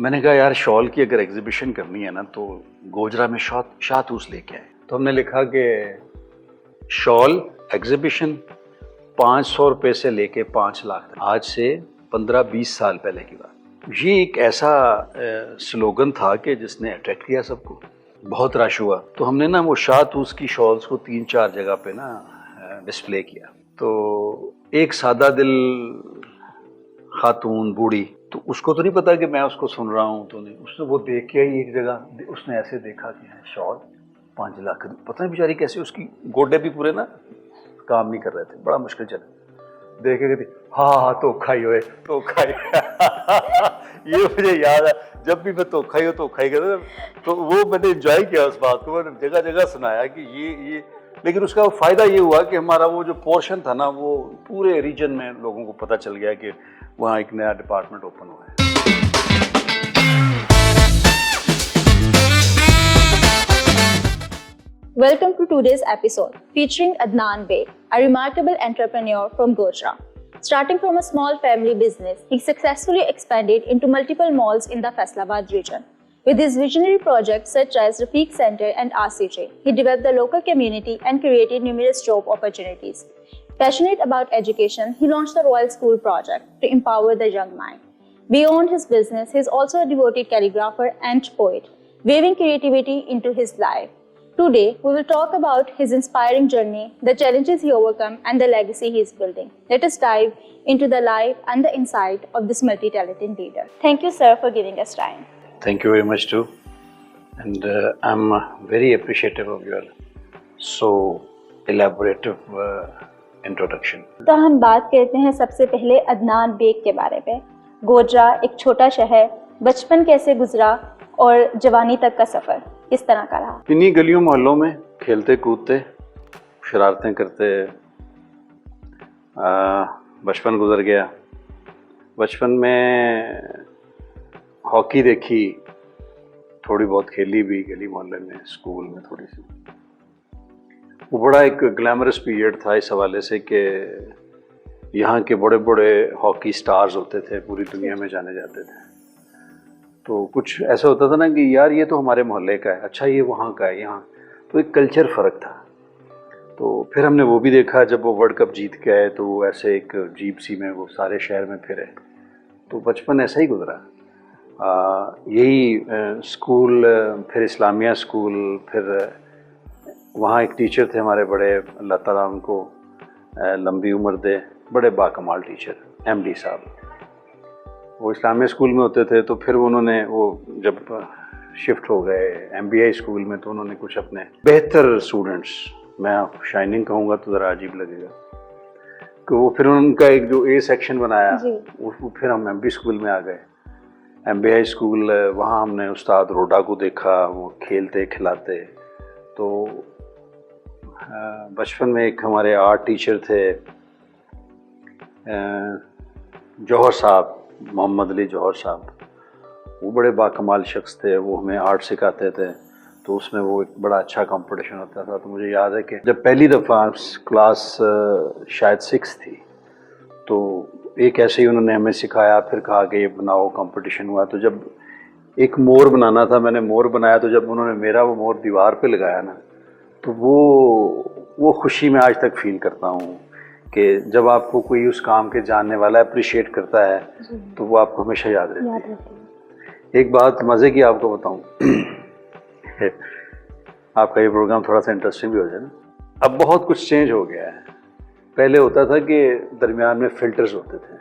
میں نے کہا یار شال کی اگر ایگزیبیشن کرنی ہے نا تو گوجرا میں شاہتوس لے کے آئے. تو ہم نے لکھا کہ شال ایگزیبیشن 500 روپے سے لے کے 5 لاکھ تک. آج سے 15-20 سال پہلے کی بات. یہ ایک ایسا سلوگن تھا کہ جس نے اٹریکٹ کیا سب کو. بہت رش ہوا تو ہم نے نا وہ شاہتوس کی شالز کو 3-4 جگہ پہ نا ڈسپلے کیا. تو ایک سادہ دل خاتون بوڑھی, تو اس کو تو نہیں پتا کہ میں اس کو سن رہا ہوں, تو نہیں, اس نے وہ دیکھ کے ہی ایک جگہ اس نے ایسے دیکھا کہ شال 5 لاکھ. پتہ نہیں بیچاری کیسے, اس کی گوڈے بھی پورے نا کام نہیں کر رہے تھے, بڑا مشکل چلا. دیکھے کہ ہاں تو کھائی ہوئے تو کھائی. یہ مجھے یاد ہے جب بھی میں تو کھائی ہو تو کھائی کرتا تو وہ میں نے انجوائے کیا اس بات کو. میں نے جگہ جگہ سنایا کہ یہ لیکن اس کا فائدہ یہ ہوا کہ ہمارا وہ جو پورشن تھا نا وہ پورے ریجن میں لوگوں کو پتہ چل گیا کہ وہاں ایک نیا ڈپارٹمنٹ اوپن ہوا ہے. Welcome to today's episode featuring Adnan Beg, a remarkable entrepreneur from Gojra. Starting from a small family business, he successfully expanded into multiple malls in the Faisalabad region. With his visionary projects such as Rafiq Center and RCJ, he developed the local community and created numerous job opportunities. Passionate about education, he launched the Royal School Project to empower the young mind. Beyond his business, he is also a devoted calligrapher and poet, weaving creativity into his life. Today, we will talk about his inspiring journey, the challenges he overcome, and the legacy he is building. Let us dive into the life and the insight of this multi-talented leader. Thank you, sir, for giving us time. Thank you very much too. And I'm very appreciative of your so elaborative introduction. تو ہم بات کرتے ہیں سب سے پہلے Adnan bag کے بارے میں. گوجرا ایک چھوٹا شہر, بچپن کیسے گزرا اور جوانی تک کا سفر کس طرح کا رہا؟ انہی گلیوں محلوں میں کھیلتے کودتے شرارتیں کرتے بچپن گزر گیا. بچپن میں ہاکی دیکھی, تھوڑی بہت کھیلی بھی گلی محلے میں, اسکول میں تھوڑی سی. وہ بڑا ایک گلیمرس پیریڈ تھا اس حوالے سے کہ یہاں کے بڑے بڑے ہاکی سٹارز ہوتے تھے, پوری دنیا میں جانے جاتے تھے. تو کچھ ایسا ہوتا تھا نا کہ یار یہ تو ہمارے محلے کا ہے, اچھا یہ وہاں کا ہے, یہاں تو ایک کلچر فرق تھا. تو پھر ہم نے وہ بھی دیکھا جب وہ ورلڈ کپ جیت کے آئے تو وہ ایسے ایک جیپ سی میں وہ سارے شہر میں پھرے. تو بچپن ایسا ہی گزرا. یہی اسکول, پھر اسلامیہ اسکول, پھر وہاں ایک ٹیچر تھے ہمارے بڑے, اللہ تعالیٰ ان کو لمبی عمر دے, بڑے باکمال ٹیچر ایم ڈی صاحب. وہ اسلامیہ اسکول میں ہوتے تھے. تو پھر انہوں نے وہ جب شفٹ ہو گئے ایم بی آئی اسکول میں تو انہوں نے کچھ اپنے بہتر اسٹوڈنٹس, میں شائننگ کہوں گا تو ذرا عجیب لگے گا, کہ وہ پھر ان کا ایک جو اے سیکشن بنایا, وہ پھر ہم ایم بی اسکول میں آ گئے, ایم بی آئی اسکول. وہاں ہم نے استاد روڈا کو دیکھا, وہ کھیلتے کھلاتے. تو بچپن میں ایک ہمارے آرٹ ٹیچر تھے جوہر صاحب, محمد علی جوہر صاحب. وہ بڑے باکمال شخص تھے, وہ ہمیں آرٹ سکھاتے تھے. تو اس میں وہ ایک بڑا اچھا کمپٹیشن ہوتا تھا. تو مجھے یاد ہے کہ جب پہلی دفعہ کلاس شاید 6 تھی تو ایک ایسے ہی انہوں نے ہمیں سکھایا, پھر کہا کہ یہ بناؤ, کمپٹیشن ہوا. تو جب ایک مور بنانا تھا, میں نے مور بنایا. تو جب انہوں نے میرا وہ مور دیوار پہ لگایا نا, تو وہ خوشی میں آج تک فیل کرتا ہوں کہ جب آپ کو کوئی اس کام کے جاننے والا اپریشیٹ کرتا ہے تو وہ آپ کو ہمیشہ یاد رہتی ہے. ایک بات مزے کی آپ کو بتاؤں, آپ کا یہ پروگرام تھوڑا سا انٹرسٹنگ بھی ہو جائے نا. اب بہت کچھ چینج ہو گیا ہے. پہلے ہوتا تھا کہ درمیان میں فلٹرز ہوتے تھے,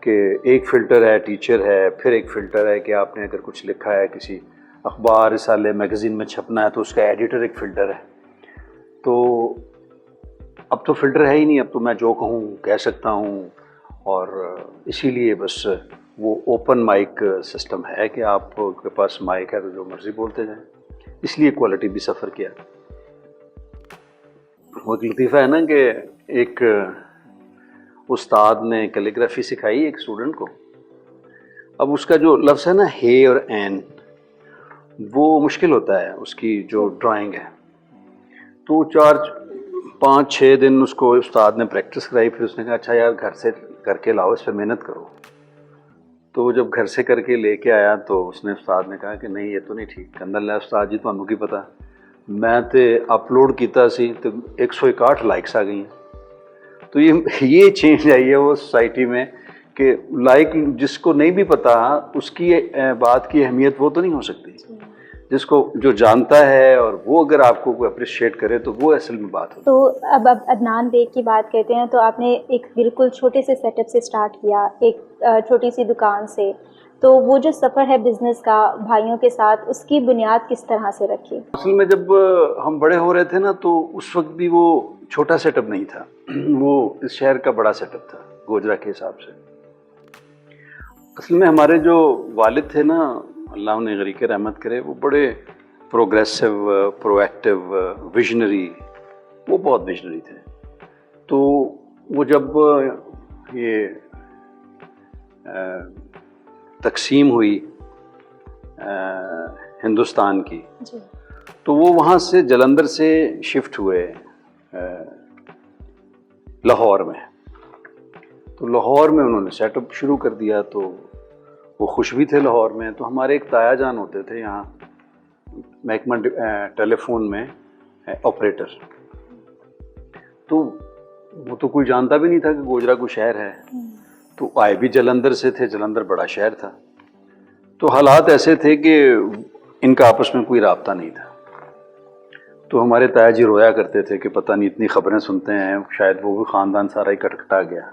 کہ ایک فلٹر ہے ٹیچر ہے, پھر ایک فلٹر ہے کہ آپ نے اگر کچھ لکھا ہے کسی اخبار رسالے میگزین میں چھپنا ہے تو اس کا ایڈیٹر ایک فلٹر ہے. تو اب تو فلٹر ہے ہی نہیں, اب تو میں جو کہوں کہہ سکتا ہوں. اور اسی لیے بس وہ اوپن مائک سسٹم ہے کہ آپ کے پاس مائک ہے تو جو مرضی بولتے جائیں. اس لیے کوالٹی بھی سفر کیا. وہ لطیفہ ہے نا کہ ایک استاد نے کیلیگرافی سکھائی ایک اسٹوڈنٹ کو. اب اس کا جو لفظ ہے نا ہے اور این, وہ مشکل ہوتا ہے اس کی جو ڈرائنگ ہے. تو 4-5-6 دن اس کو استاد نے پریکٹس کرائی. پھر اس نے کہا اچھا یار گھر سے کر کے لاؤ, اس پہ محنت کرو. تو جب گھر سے کر کے لے کے آیا تو اس نے استاد نے کہا کہ نہیں یہ تو نہیں ٹھیک کہنے لگا استاد جی تمہیں کی پتا میں تے اپلوڈ کیتا سی تو 161 لائکس آ گئی ہیں. تو یہ چینج آئی ہے وہ سوسائٹی میں کہ لائک جس کو نہیں بھی پتا اس کی بات کی اہمیت وہ تو نہیں ہو سکتی. جس کو جو جانتا ہے اور وہ اگر آپ کو کوئی اپریشیٹ کرے تو وہ اصل میں بات ہوتی ہے. تو اب عدنان بیگ کی بات کرتے ہیں تو آپ نے ایک بالکل چھوٹے سے سیٹ اپ سے سٹارٹ کیا، ایک چھوٹی سی دکان سے، تو وہ جو سفر ہے بزنس کا بھائیوں کے ساتھ، اس کی بنیاد کس طرح سے رکھی؟ اصل میں جب ہم بڑے ہو رہے تھے نا تو اس وقت بھی وہ چھوٹا سیٹ اپ نہیں تھا، وہ اس شہر کا بڑا سیٹ اپ تھا گوجرا کے حساب سے. اصل میں ہمارے جو والد تھے نا اللہ انہیں غریق رحمت کرے، وہ بڑے پروگریسو، پرو ایکٹیو، ویژنری، وہ بہت ویژنری تھے. تو وہ جب یہ تقسیم ہوئی ہندوستان کی تو وہ وہاں سے جلندھر سے شفٹ ہوئے لاہور میں. تو لاہور میں انہوں نے سیٹ اپ شروع کر دیا تو وہ خوش بھی تھے لاہور میں. تو ہمارے ایک تایا جان ہوتے تھے یہاں محکمہ ٹیلی فون میں آپریٹر. تو وہ تو کوئی جانتا بھی نہیں تھا کہ گوجرا کوئی شہر ہے. تو آئے بھی جلندھر سے تھے، جلندھر بڑا شہر تھا. تو حالات ایسے تھے کہ ان کا آپس میں کوئی رابطہ نہیں تھا. تو ہمارے تایا جی رویا کرتے تھے کہ پتہ نہیں اتنی خبریں سنتے ہیں شاید وہ بھی خاندان سارا ہی کٹکٹا گیا.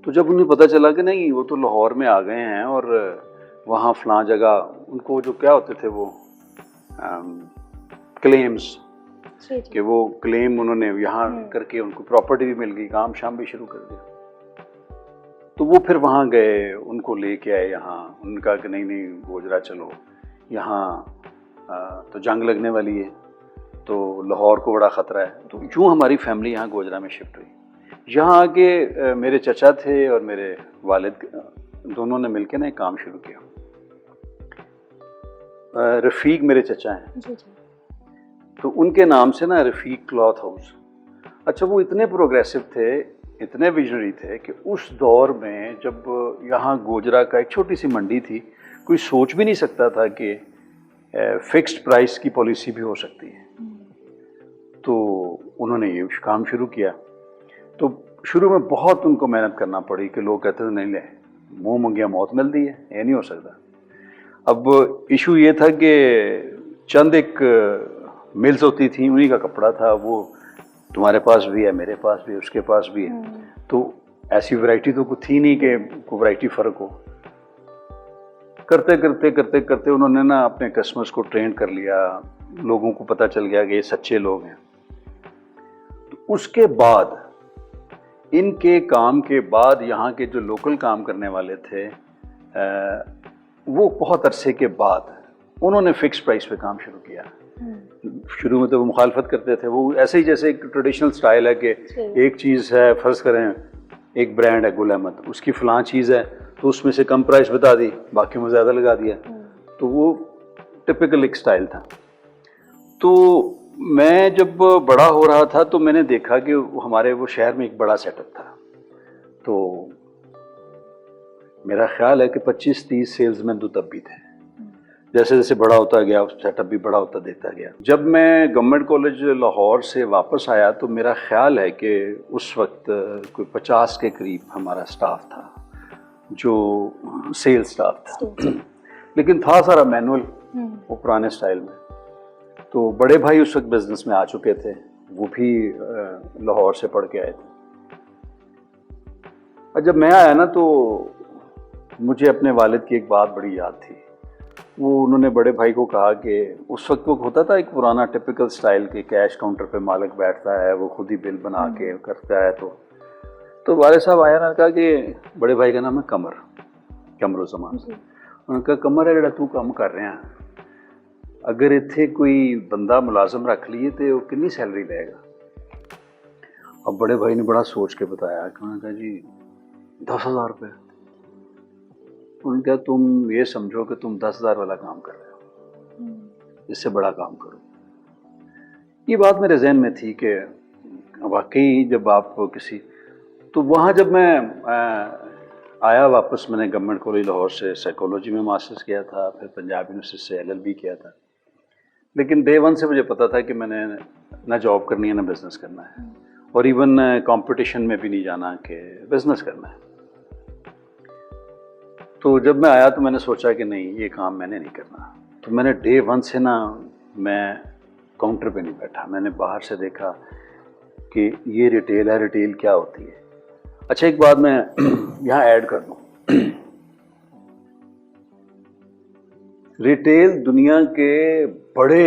تو جب انہیں پتہ چلا کہ نہیں وہ تو لاہور میں آ گئے ہیں اور وہاں فلاں جگہ ان کو جو کیا ہوتے تھے وہ کلیمز کہ وہ کلیم انہوں نے یہاں کر کے ان کو پراپرٹی بھی مل گئی، کام شام بھی شروع کر دیا. تو وہ پھر وہاں گئے، ان کو لے کے آئے یہاں. ان کا کہ نہیں گوجرا چلو یہاں تو جنگ لگنے والی ہے تو لاہور کو بڑا خطرہ ہے. تو یوں ہماری فیملی یہاں گوجرا میں شفٹ ہوئی. یہاں آ کے میرے چچا تھے اور میرے والد دونوں نے مل کے نا ایک کام شروع کیا. رفیق میرے چچا ہیں تو ان کے نام سے نا رفیق کلاتھ ہاؤس. اچھا وہ اتنے پروگریسو تھے، اتنے ویژنری تھے کہ اس دور میں جب یہاں گوجرا کا ایک چھوٹی سی منڈی تھی، کوئی سوچ بھی نہیں سکتا تھا کہ فکسڈ پرائس کی پالیسی بھی ہو سکتی ہے. تو انہوں نے یہ کام شروع کیا. تو شروع میں بہت ان کو محنت کرنا پڑی کہ لوگ کہتے تھے نہیں لے منہ منگیا موت ملتی ہے، یہ نہیں ہو سکتا. اب ایشو یہ تھا کہ چند ایک ملز ہوتی تھیں، انہی کا کپڑا تھا، وہ تمہارے پاس بھی ہے، میرے پاس بھی ہے، اس کے پاس بھی ہے. تو ایسی ورائٹی تو کوئی تھی نہیں کہ کوئی ورائٹی فرق ہو. کرتے کرتے کرتے کرتے انہوں نے نا اپنے کسٹمرز کو ٹرین کر لیا، لوگوں کو پتہ چل گیا کہ یہ سچے لوگ ہیں. تو اس کے بعد ان کے کام کے بعد یہاں کے جو لوکل کام کرنے والے تھے وہ بہت عرصے کے بعد انہوں نے فکس پرائس پہ کام شروع کیا. شروع میں تو وہ مخالفت کرتے تھے، وہ ایسے ہی جیسے ایک ٹریڈیشنل سٹائل ہے کہ ایک چیز ہے، فرض کریں ایک برانڈ ہے گل احمد، اس کی فلاں چیز ہے تو اس میں سے کم پرائس بتا دی، باقی میں زیادہ لگا دیا. تو وہ ٹپیکل ایک سٹائل تھا. تو میں جب بڑا ہو رہا تھا تو میں نے دیکھا کہ ہمارے وہ شہر میں ایک بڑا سیٹ اپ تھا. تو میرا خیال ہے کہ 25-30 سیلز مین تو تب بھی تھے. جیسے جیسے بڑا ہوتا گیا سیٹ اپ بھی بڑا ہوتا دیتا گیا. جب میں گورنمنٹ کالج لاہور سے واپس آیا تو میرا خیال ہے کہ اس وقت کوئی 50 کے قریب ہمارا سٹاف تھا جو سیل سٹاف تھا، لیکن تھا سارا مینول وہ پرانے سٹائل میں. تو بڑے بھائی اس وقت بزنس میں آ چکے تھے، وہ بھی لاہور سے پڑھ کے آئے تھے. اور جب میں آیا نا تو مجھے اپنے والد کی ایک بات بڑی یاد تھی. وہ انہوں نے بڑے بھائی کو کہا کہ اس وقت وہ ہوتا تھا ایک پرانا ٹپیکل سٹائل کہ کیش کاؤنٹر پہ مالک بیٹھتا ہے، وہ خود ہی بل بنا کے کرتا ہے. تو والد صاحب آیا نا کہا کہ بڑے بھائی کا نام ہے قمر الزمان. انہوں نے کہا قمر ہے جڑا تو کام کر رہے ہیں اگر اتنے کوئی بندہ ملازم رکھ لیے تو وہ کنی سیلری لے گا. اب بڑے بھائی نے بڑا سوچ کے بتایا کہ انہوں نے کہا جی 10,000 روپے. انہوں نے کہا تم یہ سمجھو کہ تم 10,000 والا کام کر رہے ہو، اس سے بڑا کام کرو. یہ بات میرے ذہن میں تھی کہ واقعی جب آپ کسی تو وہاں جب میں آیا واپس میں نے گورنمنٹ کالج لاہور سے سائیکالوجی میں ماسٹرز کیا تھا, پھر پنجاب یونیورسٹی سے LLB کیا تھا. لیکن ڈے ون سے مجھے پتا تھا کہ میں نے نہ جاب کرنی ہے نہ بزنس کرنا ہے, اور ایون کمپٹیشن میں بھی نہیں جانا کہ بزنس کرنا ہے. تو جب میں آیا تو میں نے سوچا کہ نہیں, یہ کام میں نے نہیں کرنا. تو میں نے ڈے ون سے نا میں کاؤنٹر پہ نہیں بیٹھا, میں نے باہر سے دیکھا کہ یہ ریٹیل ہے, ریٹیل کیا ہوتی ہے. اچھا ایک بات میں یہاں ایڈ کر دوں, ریٹیل دنیا کے بڑے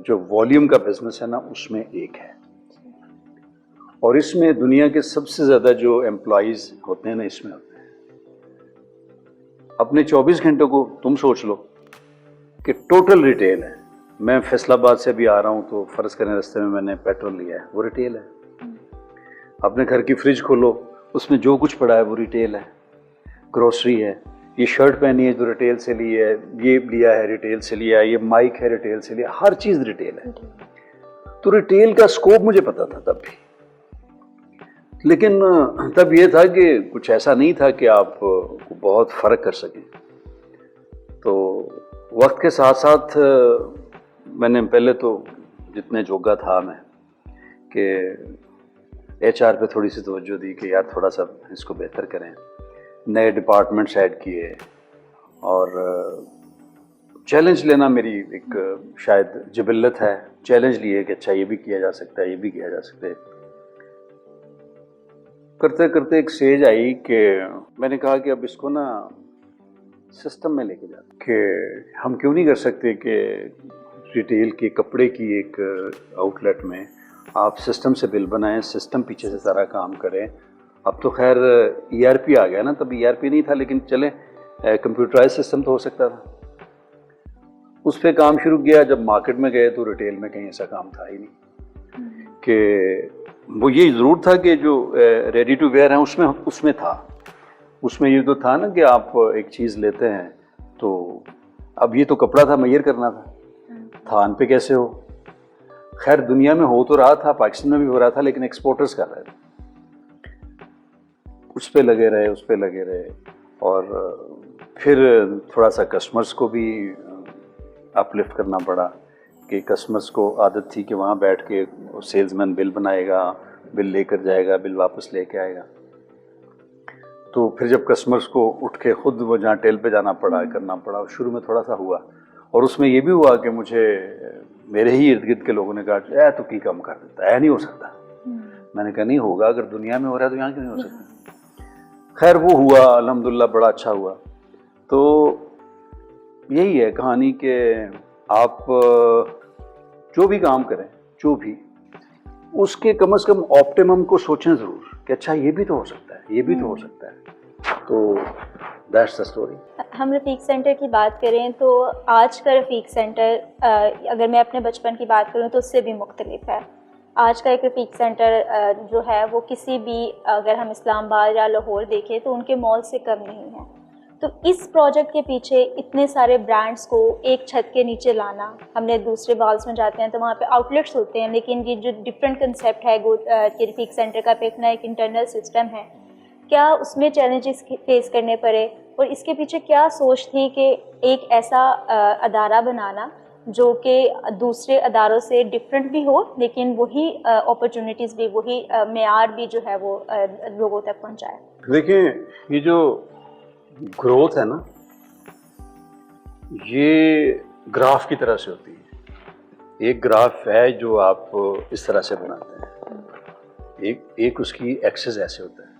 جو والیوم کا بزنس ہے نا اس میں ایک ہے, اور اس میں دنیا کے سب سے زیادہ جو امپلائیز ہوتے ہیں نا اس میں ہوتے ہیں. اپنے 24 گھنٹوں کو تم سوچ لو کہ ٹوٹل ریٹیل ہے. میں فیصل آباد سے بھی آ رہا ہوں تو فرض کریں رستے میں نے پیٹرول لیا ہے, وہ ریٹیل ہے. اپنے گھر کی فریج کھولو, اس میں جو کچھ پڑا ہے وہ ریٹیل ہے. گروسری ہے, یہ شرٹ پہنی ہے جو ریٹیل سے لی ہے, یہ لیا ہے ریٹیل سے لیا ہے, یہ مائک ہے ریٹیل سے لیا, ہر چیز ریٹیل ہے. تو ریٹیل کا سکوپ مجھے پتا تھا تب بھی, لیکن تب یہ تھا کہ کچھ ایسا نہیں تھا کہ آپ بہت فرق کر سکیں. تو وقت کے ساتھ ساتھ میں نے پہلے تو جتنے جوگا تھا میں کہ HR پہ تھوڑی سی توجہ دی کہ یار تھوڑا سا اس کو بہتر کریں. نئے ڈپارٹمنٹس ایڈ کیے, اور چیلنج لینا میری ایک شاید جبلت ہے. چیلنج لیے کہ اچھا یہ بھی کیا جا سکتا ہے, یہ بھی کیا جا سکتا ہے. کرتے کرتے ایک سٹیج آئی کہ میں نے کہا کہ اب اس کو نا سسٹم میں لے کے جاتے, کہ ہم کیوں نہیں کر سکتے کہ ریٹیل کے کپڑے کی ایک آؤٹ لیٹ میں آپ سسٹم سے بل بنائیں, سسٹم پیچھے سے سارا کام کریں. اب تو خیر ERP آ گیا نا, تب ERP نہیں تھا, لیکن چلیں کمپیوٹرائز سسٹم تو ہو سکتا تھا. اس پہ کام شروع کیا. جب مارکیٹ میں گئے تو ریٹیل میں کہیں ایسا کام تھا ہی نہیں. کہ وہ یہ ضرور تھا کہ جو ریڈی ٹو ویئر ہیں اس میں تھا, اس میں یہ تو تھا نا کہ آپ ایک چیز لیتے ہیں تو اب یہ تو کپڑا تھا, میئر کرنا تھا, تھان پہ کیسے ہو. خیر دنیا میں ہو تو رہا تھا, پاکستان میں بھی ہو رہا تھا, لیکن ایکسپورٹرز کر رہے تھے. اس پہ لگے رہے, اور پھر تھوڑا سا کسٹمرز کو بھی اپ لفٹ کرنا پڑا کہ کسٹمرز کو عادت تھی کہ وہاں بیٹھ کے سیلز مین بل بنائے گا, بل لے کر جائے گا, بل واپس لے کے آئے گا. تو پھر جب کسٹمرز کو اٹھ کے خود وہ جہاں ٹیل پہ جانا پڑا, کرنا پڑا, شروع میں تھوڑا سا ہوا. اور اس میں یہ بھی ہوا کہ مجھے میرے ہی ارد گرد کے لوگوں نے کہا تو کی کم کر دیتا ہے, نہیں ہو سکتا. میں نے کہا نہیں ہوگا, اگر دنیا میں ہو رہا ہے تو یہاں کیوں نہیں ہو سکتا. خیر وہ ہوا, الحمدللہ بڑا اچھا ہوا. تو یہی ہے کہانی کہ آپ جو بھی کام کریں, جو بھی اس کے کم از کم آپٹیمم کو سوچیں ضرور کہ اچھا یہ بھی تو ہو سکتا ہے, یہ بھی تو ہو سکتا ہے. تو دیٹس دا اسٹوری. ہم رفیق سینٹر کی بات کریں تو آج کا رفیق سینٹر اگر میں اپنے بچپن کی بات کروں تو اس سے بھی مختلف ہے. آج کا ایک رفیق سینٹر جو ہے وہ کسی بھی, اگر ہم اسلام آباد یا لاہور دیکھیں تو ان کے مال سے کم نہیں ہے. تو اس پروجیکٹ کے پیچھے اتنے سارے برانڈس کو ایک چھت کے نیچے لانا, ہم نے دوسرے بالز میں جاتے ہیں تو وہاں پہ آؤٹ لیٹس ہوتے ہیں, لیکن یہ جو ڈفرینٹ کنسیپٹ ہے کہ رفیق سینٹر کا پہ اپنا ایک انٹرنل سسٹم ہے, کیا اس میں چیلنجز فیس کرنے پڑے, اور اس کے پیچھے کیا سوچ تھی کہ ایک ایسا ادارہ بنانا جو کہ دوسرے اداروں سے ڈفرینٹ بھی ہو لیکن وہی اپرچونیٹیز بھی, وہی معیار بھی جو ہے وہ لوگوں تک پہنچائے. دیکھیں یہ جو گروتھ ہے نا یہ گراف کی طرح سے ہوتی ہے. ایک گراف ہے جو آپ اس طرح سے بناتے ہیں, ایک اس کی ایکسس ایسے ہوتا ہے.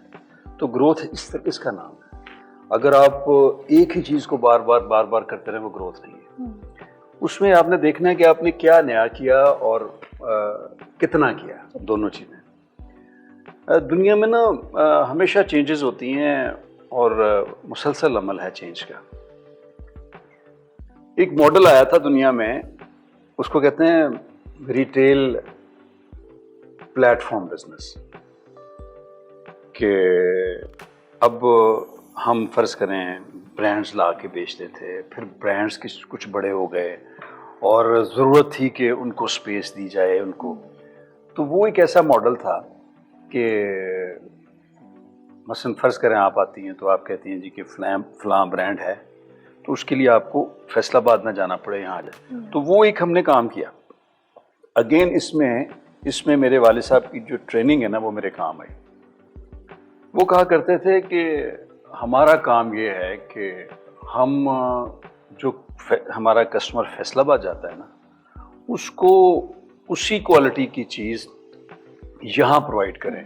تو گروتھ اس کا نام ہے. اگر آپ ایک ہی چیز کو بار بار کرتے رہیں وہ گروتھ نہیں ہے. اس میں آپ نے دیکھنا ہے کہ آپ نے کیا نیا کیا اور کتنا کیا, دونوں چیزیں. دنیا میں نا ہمیشہ چینجز ہوتی ہیں اور مسلسل عمل ہے چینج کا. ایک ماڈل آیا تھا دنیا میں, اس کو کہتے ہیں ریٹیل پلیٹ فارم بزنس. کہ اب ہم فرض کریں برانڈز لا کے بیچتے تھے, پھر برانڈز کچھ بڑے ہو گئے اور ضرورت تھی کہ ان کو سپیس دی جائے ان کو. تو وہ ایک ایسا ماڈل تھا کہ مثلاً فرض کریں آپ آتی ہیں تو آپ کہتی ہیں جی کہ فلاں برانڈ ہے تو اس کے لیے آپ کو فیصل آباد نہ جانا پڑے، یہاں آ جائے. تو وہ ایک ہم نے کام کیا. اگین اس میں میرے والد صاحب کی جو ٹریننگ ہے نا وہ میرے کام آئی. وہ کہا کرتے تھے کہ ہمارا کام یہ ہے کہ ہم جو ہمارا کسٹمر فیصل آباد جاتا ہے نا اس کو اسی کوالٹی کی چیز یہاں پرووائڈ کریں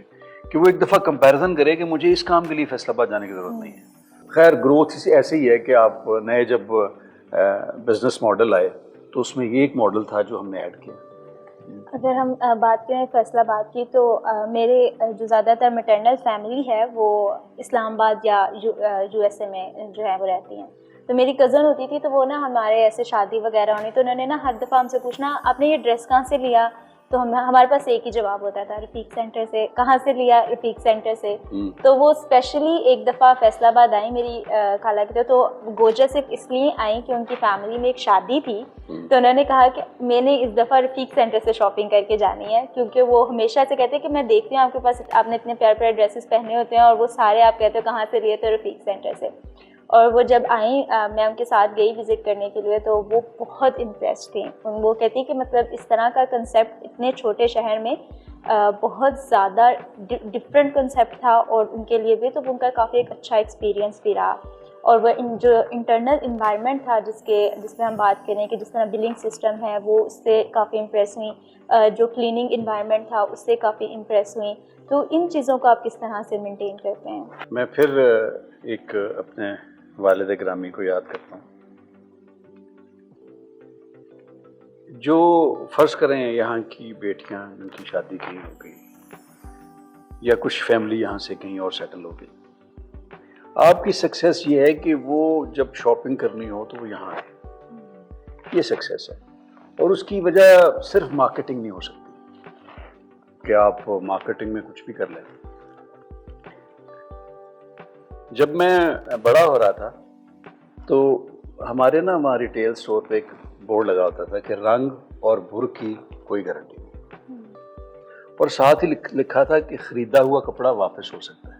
کہ وہ ایک دفعہ کمپیریزن کرے کہ مجھے اس کام کے لیے فیصل آباد جانے کی ضرورت نہیں ہے. خیر گروتھ ایسے ہی ہے کہ آپ نئے جب بزنس ماڈل آئے تو اس میں یہ ایک ماڈل تھا جو ہم نے ایڈ کیا. اگر ہم بات کریں فیصل آباد کی تو میرے جو زیادہ تر میٹرنل فیملی ہے وہ اسلام آباد یا یو ایس اے میں جو ہے وہ رہتی ہیں. تو میری کزن ہوتی تھی تو وہ نا ہمارے ایسے شادی وغیرہ ہونی تو انہوں نے نا ہر دفعہ ہم سے پوچھنا آپ نے یہ ڈریس کہاں سے لیا، تو ہمارے پاس ایک ہی جواب ہوتا تھا رفیق سینٹر سے. کہاں سے لیا؟ رفیق سینٹر سے. تو وہ اسپیشلی ایک دفعہ فیصل آباد آئیں میری خالہ کی تو گوجر صرف اس لیے آئیں کہ ان کی فیملی میں ایک شادی تھی تو انہوں نے کہا کہ میں نے اس دفعہ رفیق سینٹر سے شاپنگ کر کے جانی ہے، کیونکہ وہ ہمیشہ سے کہتے ہیں کہ میں دیکھتی ہوں آپ کے پاس آپ نے اتنے پیارے پیارے ڈریسز پہنے ہوتے ہیں اور وہ سارے آپ کہتے ہو کہاں سے لیے تو رفیق سینٹر سے. اور وہ جب آئیں میں ان کے ساتھ گئی وزٹ کرنے کے لیے تو وہ بہت امپریس تھیں. وہ کہتی کہ مطلب اس طرح کا کنسیپٹ اتنے چھوٹے شہر میں بہت زیادہ ڈفرینٹ کنسیپٹ تھا اور ان کے لیے بھی تو ان کا کافی ایک اچھا ایکسپیرینس بھی رہا. اور وہ جو انٹرنل انوائرمنٹ تھا جس میں ہم بات کریں کہ جس طرح بلنگ سسٹم ہے وہ اس سے کافی امپریس ہوئیں. جو کلیننگ انوائرمنٹ تھا اس سے کافی امپریس ہوئیں. تو ان چیزوں کو آپ کس طرح سے مینٹین کرتے ہیں؟ میں پھر ایک اپنے والد گرامی کو یاد کرتا ہوں. جو فرض کریں یہاں کی بیٹیاں جن کی شادی کہیں ہو گئی یا کچھ فیملی یہاں سے کہیں اور سیٹل ہو گئی، آپ کی سکسیس یہ ہے کہ وہ جب شاپنگ کرنی ہو تو وہ یہاں آئے. یہ سکسیس ہے. اور اس کی وجہ صرف مارکیٹنگ نہیں ہو سکتی کہ آپ مارکیٹنگ میں کچھ بھی کر لیں. جب میں بڑا ہو رہا تھا تو ہمارے نا وہاں ریٹیل سٹور پہ ایک بورڈ لگا ہوتا تھا کہ رنگ اور بر کی کوئی گارنٹی نہیں، اور ساتھ ہی لکھا تھا کہ خریدا ہوا کپڑا واپس ہو سکتا ہے.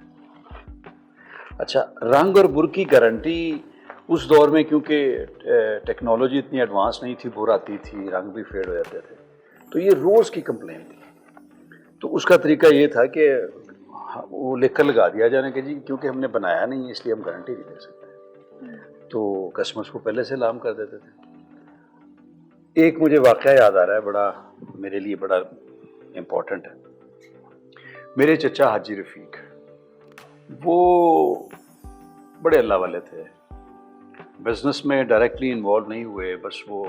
اچھا، رنگ اور بر کی گارنٹی اس دور میں کیونکہ ٹیکنالوجی اتنی ایڈوانس نہیں تھی، بر آتی تھی، رنگ بھی فیڈ ہو جاتے تھے، تو یہ روز کی کمپلین تھی. تو اس کا طریقہ یہ تھا کہ وہ لکھ کر لگا دیا جانا کہ جی کیونکہ ہم نے بنایا نہیں ہے اس لیے ہم گارنٹی نہیں دے سکتے. تو کسٹمرز کو پہلے سے الارم کر دیتے تھے. ایک مجھے واقعہ یاد آ رہا ہے، بڑا میرے لیے بڑا امپورٹنٹ ہے. میرے چچا حاجی رفیق وہ بڑے اللہ والے تھے. بزنس میں ڈائریکٹلی انوالو نہیں ہوئے، بس وہ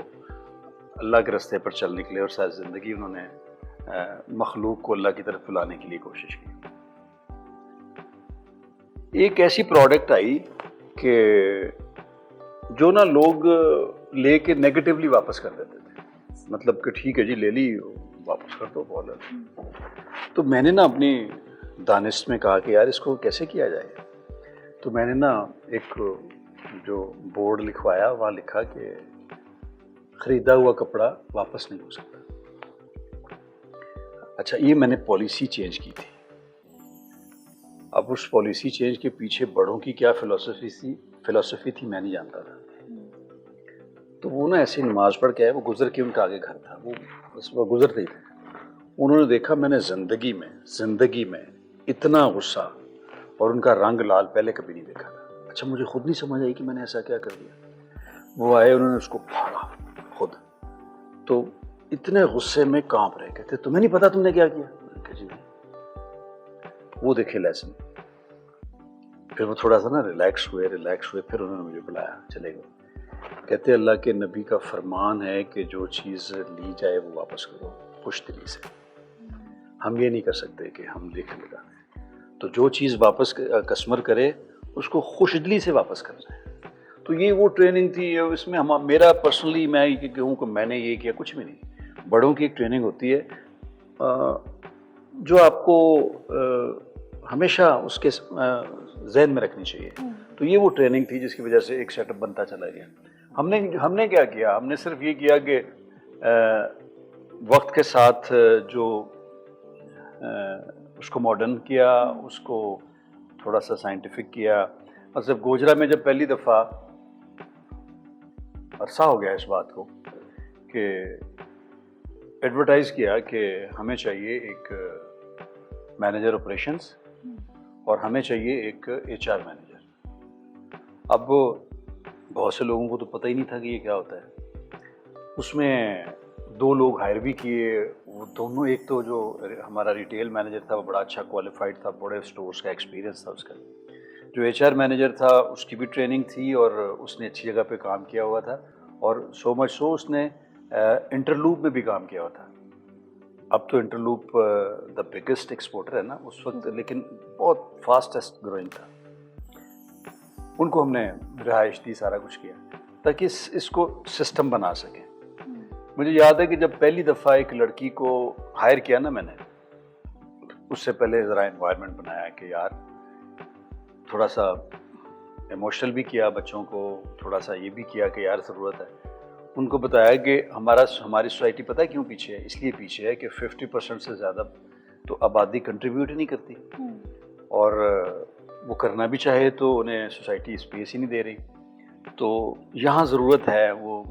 اللہ کے راستے پر چل نکلے اور ساری زندگی انہوں نے مخلوق کو اللہ کی طرف بلانے کے لیے کوشش کی. ایک ایسی پروڈکٹ آئی کہ جو نا لوگ لے کے نیگیٹیولی واپس کر دیتے تھے، مطلب کہ ٹھیک ہے جی لے لی واپس کر دو بول. تو میں نے نا اپنی دانش میں کہا کہ یار اس کو کیسے کیا جائے. تو میں نے نا ایک جو بورڈ لکھوایا وہاں لکھا کہ خریدا ہوا کپڑا واپس نہیں ہو سکتا. اچھا، یہ میں نے پالیسی چینج کی تھی. اب اس پالیسی چینج کے پیچھے بڑوں کی کیا فلسفی تھی میں نہیں جانتا تھا. تو وہ نا ایسی نماز پڑھ کے آئے، وہ گزر کے ان کا آگے گھر تھا، وہ بس وہ گزرتے ہی تھے. انہوں نے دیکھا میں نے زندگی میں اتنا غصہ اور ان کا رنگ لال پہلے کبھی نہیں دیکھا تھا. اچھا، مجھے خود نہیں سمجھ آئی کہ میں نے ایسا کیا کر دیا. وہ آئے، انہوں نے اس کو پھاڑا خود، تو اتنے غصے میں کانپ رہے. کہتے تمہیں نہیں پتا تم نے کیا کیا؟ کہ جی نہیں. وہ دیکھے لیسن. پھر وہ تھوڑا سا نا ریلیکس ہوئے. پھر انہوں نے مجھے بلایا، چلے گئے. کہتے اللہ کے نبی کا فرمان ہے کہ جو چیز لی جائے وہ واپس کرو خوش دلی سے. ہم یہ نہیں کر سکتے کہ ہم لکھ لگا دیں. تو جو چیز واپس کسٹمر کرے اس کو خوش دلی سے واپس کر جائے. تو یہ وہ ٹریننگ تھی. اس میں میرا پرسنلی میں یہ کہوں کہ میں نے یہ کیا کچھ بھی نہیں. بڑوں کی ایک ٹریننگ ہوتی ہے جو آپ کو ہمیشہ اس کے ذہن میں رکھنی چاہیے. تو یہ وہ ٹریننگ تھی جس کی وجہ سے ایک سیٹ اپ بنتا چلا گیا. ہم نے کیا کیا، ہم نے صرف یہ کیا کہ وقت کے ساتھ جو اس کو ماڈرن کیا، اس کو تھوڑا سا سائنٹیفک کیا. مطلب گوجرا میں جب پہلی دفعہ, عرصہ ہو گیا اس بات کو, کہ ایڈورٹائز کیا کہ ہمیں چاہیے ایک مینیجر آپریشنز اور ہمیں چاہیے ایک HR مینیجر. اب بہت سے لوگوں کو تو پتہ ہی نہیں تھا کہ یہ کیا ہوتا ہے. اس میں 2 لوگ ہائر بھی کیے. وہ دونوں, ایک تو جو ہمارا ریٹیل مینیجر تھا وہ بڑا اچھا کوالیفائڈ تھا, بڑے اسٹورز کا ایکسپیرینس تھا اس کا. جو HR مینیجر تھا اس کی بھی ٹریننگ تھی اور اس نے اچھی جگہ پہ کام کیا ہوا تھا, اور سو مچ سو اس نے انٹرلوپ میں بھی کام کیا ہوا تھا. اب تو انٹرلوپ دا بگیسٹ ایکسپورٹر ہے نا اس وقت, لیکن بہت فاسٹسٹ گروئنگ تھا. ان کو ہم نے رہائش دی, سارا کچھ کیا تاکہ اس کو سسٹم بنا سکیں. مجھے یاد ہے کہ جب پہلی دفعہ ایک لڑکی کو ہائر کیا نا میں نے, اس سے پہلے ذرا انوائرمنٹ بنایا کہ یار تھوڑا سا ایموشنل بھی کیا, بچوں کو تھوڑا سا یہ بھی کیا کہ یار ضرورت ہے. ان کو بتایا کہ ہماری سوسائٹی پتہ ہے کیوں پیچھے ہے, اس لیے پیچھے ہے کہ 50% سے زیادہ تو آبادی کنٹریبیوٹ ہی نہیں کرتی, اور وہ کرنا بھی چاہے تو انہیں سوسائٹی اسپیس ہی نہیں دے رہی. تو یہاں ضرورت ہے, وہ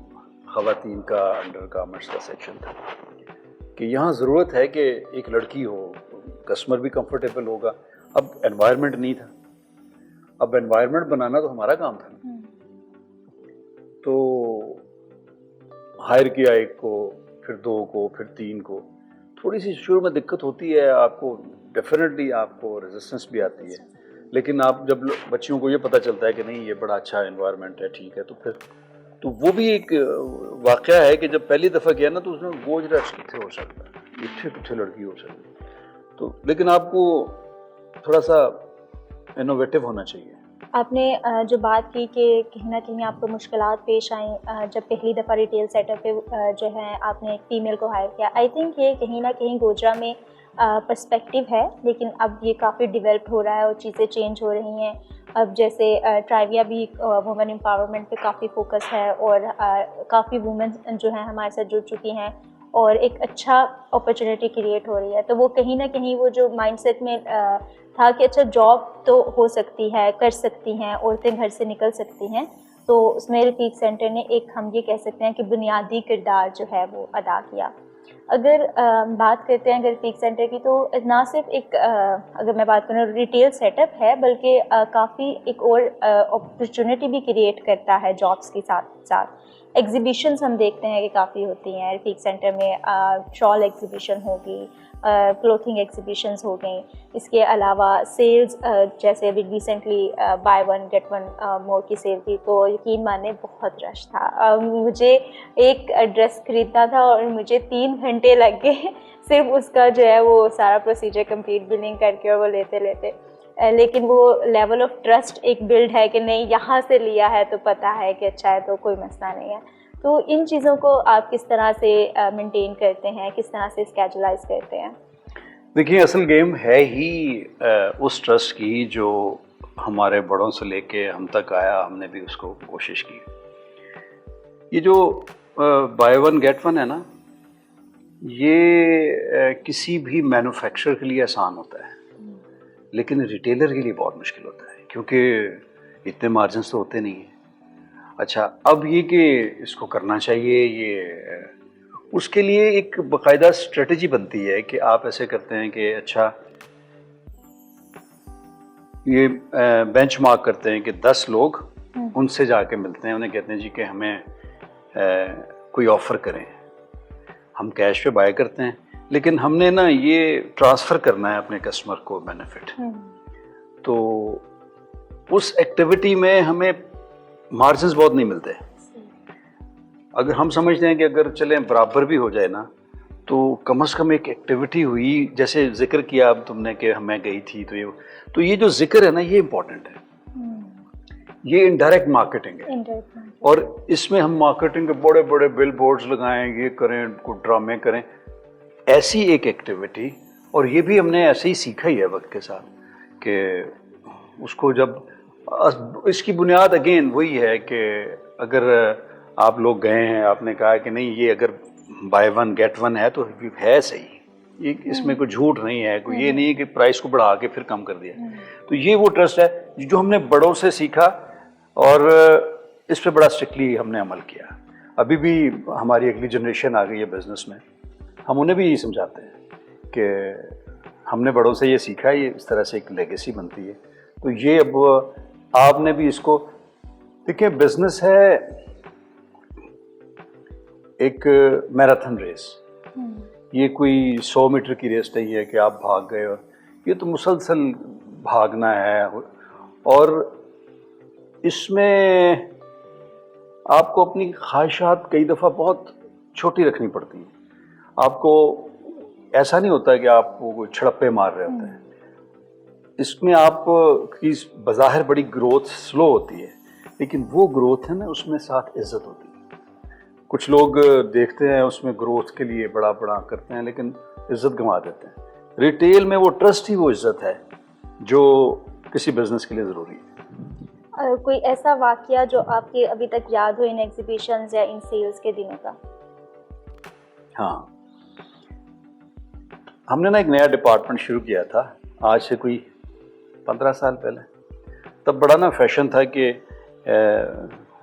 خواتین کا انڈر گارمنٹس کا سیکشن تھا, کہ یہاں ضرورت ہے کہ ایک لڑکی ہو, کسٹمر بھی کمفرٹیبل ہوگا. اب انوائرمنٹ نہیں تھا, اب انوائرمنٹ بنانا تو ہمارا کام تھا. تو ہائر کیا ایک کو, پھر 2 کو, پھر 3 کو. تھوڑی سی شروع میں دقت ہوتی ہے آپ کو, ڈیفینیٹلی آپ کو ریزسٹنس بھی آتی ہے, لیکن آپ جب بچیوں کو یہ پتہ چلتا ہے کہ نہیں یہ بڑا اچھا انوائرمنٹ ہے, ٹھیک ہے, تو پھر تو وہ بھی ایک واقعہ ہے کہ جب پہلی دفعہ کیا نا تو اس میں گوجرا کتنے ہو سکتا ہے, کتنے لڑکی ہو سکتی ہے. تو لیکن آپ کو تھوڑا سا انوویٹو ہونا چاہیے. آپ نے جو بات کی کہ کہیں نہ کہیں آپ کو مشکلات پیش آئیں جب پہلی دفعہ ریٹیل سیٹ اپ پہ جو ہے آپ نے ایک فیمیل کو ہائر کیا, آئی تھنک یہ کہیں نہ کہیں گوجرا میں پرسپیکٹیو ہے, لیکن اب یہ کافی ڈیولپ ہو رہا ہے اور چیزیں چینج ہو رہی ہیں. اب جیسے ٹرائیویا بھی وومن امپاورمنٹ پہ کافی فوکس ہے, اور کافی وومن جو ہیں ہمارے ساتھ جڑ چکی ہیں, اور ایک اچھا اپرچونیٹی کریٹ ہو رہی ہے. تو وہ کہیں نہ کہیں وہ جو مائنڈ سیٹ میں تھا کہ اچھا جاب تو ہو سکتی ہے, کر سکتی ہیں عورتیں, گھر سے نکل سکتی ہیں, تو اس میں رفیق سینٹر نے ایک ہم یہ کہہ سکتے ہیں کہ بنیادی کردار جو ہے وہ ادا کیا. اگر بات کرتے ہیں اگر رفیق سینٹر کی, تو نہ صرف ایک اگر میں بات کروں ریٹیل سیٹ اپ ہے, بلکہ کافی ایک اور اپرچونیٹی بھی کریٹ کرتا ہے جابس کے ساتھ ساتھ. ایگزیبیشنز ہم دیکھتے ہیں کہ کافی ہوتی ہیں رفیق سینٹر میں, شال ایگزیبیشن ہوگی, کلوتھنگ ایگزیبیشنز ہو گئیں. اس کے علاوہ سیلز, جیسے ابھی ریسنٹلی بائی 1 گیٹ 1 مور کی سیل تھی, تو یقین مانے بہت رش تھا. مجھے ایک ڈریس خریدنا تھا اور مجھے 3 گھنٹے لگ گئے صرف اس کا جو ہے وہ سارا پروسیجر کمپلیٹ بلنگ کر کے, اور وہ لیتے لیکن وہ لیول آف ٹرسٹ ایک بلڈ ہے کہ نہیں یہاں سے لیا ہے تو پتہ ہے کہ اچھا ہے, تو کوئی مسئلہ نہیں ہے. تو ان چیزوں کو آپ کس طرح سے مینٹین کرتے ہیں, کس طرح سے اسکیجولائز کرتے ہیں؟ دیکھیے اصل گیم ہے ہی اس ٹرسٹ کی جو ہمارے بڑوں سے لے کے ہم تک آیا, ہم نے بھی اس کو کوشش کی. یہ جو بائی 1 گیٹ 1 ہے نا, یہ کسی بھی مینوفیکچرر کے لیے آسان ہوتا ہے, لیکن ریٹیلر کے لیے بہت مشکل ہوتا ہے, کیونکہ اتنے مارجنس تو ہوتے نہیں ہیں. اچھا, اب یہ کہ اس کو کرنا چاہیے, یہ اس کے لیے ایک باقاعدہ اسٹریٹجی بنتی ہے کہ آپ ایسے کرتے ہیں کہ اچھا یہ بینچ مارک کرتے ہیں کہ 10 لوگ ان سے جا کے ملتے ہیں, انہیں کہتے ہیں جی کہ ہمیں کوئی آفر کریں, ہم کیش پہ بائی کرتے ہیں, لیکن ہم نے نا یہ ٹرانسفر کرنا ہے اپنے کسٹمر کو بینیفٹ. تو اس ایکٹیویٹی میں ہمیں مارجنز بہت نہیں ملتے. اگر ہم سمجھتے ہیں کہ اگر چلیں برابر بھی ہو جائے نا, تو کم از کم ایک ایکٹیویٹی ہوئی, جیسے ذکر کیا اب تم نے کہ ہمیں گئی تھی, تو یہ جو ذکر ہے نا یہ امپورٹنٹ ہے. یہ انڈائریکٹ مارکیٹنگ ہے, اور اس میں ہم مارکیٹنگ کے بڑے بڑے بل بورڈز لگائیں, یہ کریں, ڈرامے کریں, ایسی ایک ایکٹیویٹی. اور یہ بھی ہم نے ایسے ہی سیکھا ہی ہے وقت کے ساتھ, کہ اس کو جب اس کی بنیاد اگین وہی ہے کہ اگر آپ لوگ گئے ہیں, آپ نے کہا کہ نہیں یہ اگر بائی 1 گیٹ 1 ہے تو ہے صحیح, اس میں کوئی جھوٹ نہیں ہے, کوئی یہ نہیں ہے کہ پرائس کو بڑھا کے پھر کم کر دیا. تو یہ وہ ٹرسٹ ہے جو ہم نے بڑوں سے سیکھا اور اس پہ بڑا اسٹرکٹلی ہم نے عمل کیا. ابھی بھی ہماری اگلی جنریشن آ گئی ہے بزنس میں, ہم انہیں بھی یہی سمجھاتے ہیں کہ ہم نے بڑوں سے یہ سیکھا, یہ اس طرح سے ایک لیگیسی بنتی ہے. تو یہ اب آپ نے بھی اس کو دیکھیں, بزنس ہے ایک میراتھن ریس, یہ کوئی 100 میٹر کی ریس نہیں ہے کہ آپ بھاگ گئے, اور یہ تو مسلسل بھاگنا ہے. اور اس میں آپ کو اپنی خواہشات کئی دفعہ بہت چھوٹی رکھنی پڑتی ہیں. آپ کو ایسا نہیں ہوتا ہے کہ آپ کو کوئی چھڑپے مار رہے ہوتے ہیں. اس میں آپ کی بظاہر بڑی گروتھ سلو ہوتی ہے, لیکن وہ گروتھ ہے نا, اس میں ساتھ عزت ہوتی ہے. کچھ لوگ دیکھتے ہیں اس میں گروتھ کے لیے بڑا بڑا کرتے ہیں لیکن عزت گنوا دیتے ہیں. ریٹیل میں وہ ٹرسٹ ہی وہ عزت ہے جو کسی بزنس کے لیے ضروری ہے. کوئی ایسا واقعہ جو آپ کے ابھی تک یاد ہو ان ایگزیبیشنز یا ان سیلز کے دنوں کا؟ ہاں, ہم نے نا ایک نیا ڈپارٹمنٹ شروع کیا تھا آج سے کوئی 15 سال پہلے. تب بڑا نا فیشن تھا کہ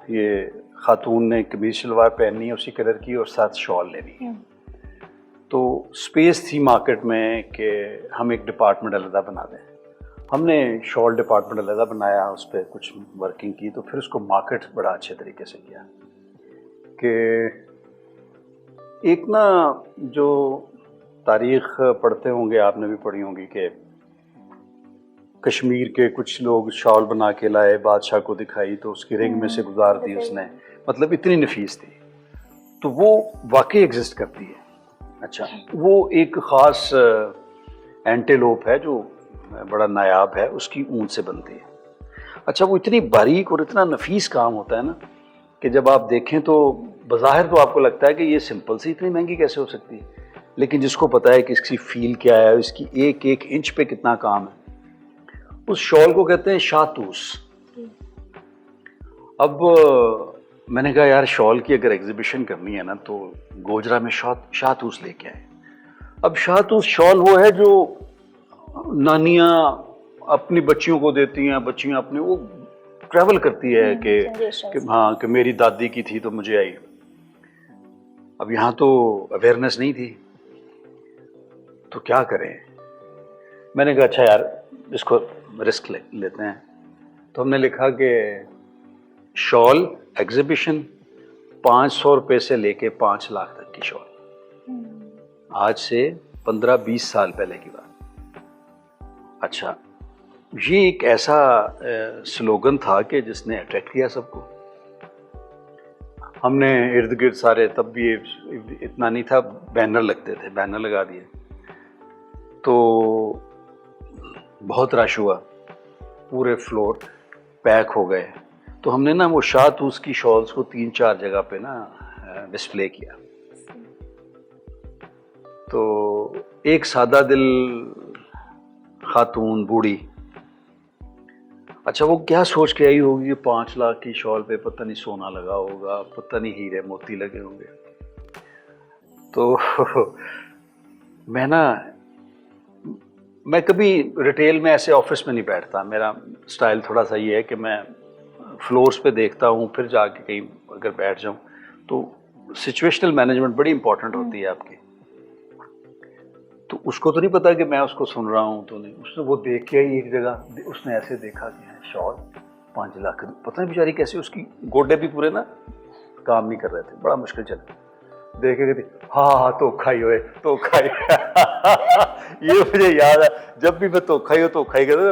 یہ خاتون نے قمیض شلوار پہننی ہے اسی کلر کی اور ساتھ شال لینی. تو اسپیس تھی مارکیٹ میں کہ ہم ایک ڈپارٹمنٹ علیحدہ بنا دیں. ہم نے شال ڈپارٹمنٹ علیحدہ بنایا, اس پہ کچھ ورکنگ کی, تو پھر اس کو مارکیٹ بڑا اچھے طریقے سے کیا کہ ایک نا جو تاریخ پڑھتے ہوں گے, آپ نے بھی پڑھی ہوں گی, کہ کشمیر کے کچھ لوگ شال بنا کے لائے, بادشاہ کو دکھائی تو اس کی رنگ میں سے گزار دی اس نے, مطلب اتنی نفیس تھی. تو وہ واقعی ایگزسٹ کرتی ہے. اچھا, وہ ایک خاص اینٹیلوپ ہے جو بڑا نایاب ہے, اس کی اون سے بنتی ہے. اچھا, وہ اتنی باریک اور اتنا نفیس کام ہوتا ہے نا کہ جب آپ دیکھیں تو بظاہر تو آپ کو لگتا ہے کہ یہ سمپل سی اتنی مہنگی کیسے ہو سکتی ہے, لیکن جس کو پتا ہے کہ اس کی فیل کیا ہے, اس کی ایک ایک انچ پہ کتنا کام ہے. اس شال کو کہتے ہیں شاہتوس. اب میں نے کہا یار شال کی اگر ایگزیبیشن کرنی ہے نا تو گوجرا میں شاہتوس لے کے آئے. اب شاہتوس شال وہ ہے جو نانیاں اپنی بچیوں کو دیتی ہیں, بچیاں اپنی وہ ٹریول کرتی ہے کہ ہاں کہ میری دادی کی تھی تو مجھے آئی. اب یہاں تو اویئرنیس نہیں تھی تو کیا کریں. میں نے کہا اچھا یار اس کو رسک لیتے ہیں. تو ہم نے لکھا کہ شال ایگزیبیشن 500 روپے سے لے کے 5 لاکھ تک کی شال. آج سے 15-20 سال پہلے کی بات. اچھا, یہ ایک ایسا سلوگن تھا کہ جس نے اٹریکٹ کیا سب کو. ہم نے ارد گرد سارے, تب بھی اتنا نہیں تھا, بینر لگتے تھے, بینر لگا دیے تو بہت رش ہوا, پورے فلور پیک ہو گئے. تو ہم نے نا وہ شاہتوس کی شالز کو 3-4 جگہ پہ نا ڈسپلے کیا. تو ایک سادہ دل خاتون بوڑھی, اچھا وہ کیا سوچ کے آئی ہوگی کہ 5 لاکھ کی شال پہ پتہ نہیں سونا لگا ہوگا, پتہ نہیں ہیرے موتی لگے ہوں گے. تو میں کبھی ریٹیل میں ایسے آفس میں نہیں بیٹھتا. میرا سٹائل تھوڑا سا یہ ہے کہ میں فلورز پہ دیکھتا ہوں, پھر جا کے کہیں اگر بیٹھ جاؤں تو سچویشنل مینجمنٹ بڑی امپورٹنٹ ہوتی ہے آپ کی. تو اس کو تو نہیں پتا کہ میں اس کو سن رہا ہوں, تو نہیں, اس نے وہ دیکھ کے ہی ایک جگہ اس نے ایسے دیکھا کہ شال 5 لاکھ, پتہ نہیں بیچاری کیسے, اس کی گوڈے بھی پورے نا کام نہیں کر رہے تھے, بڑا مشکل چلا. دیکھے گئے ہاں تو کھائی ہوئے تو کھائی. یہ مجھے یاد ہے جب بھی میں تو کھائی کرتا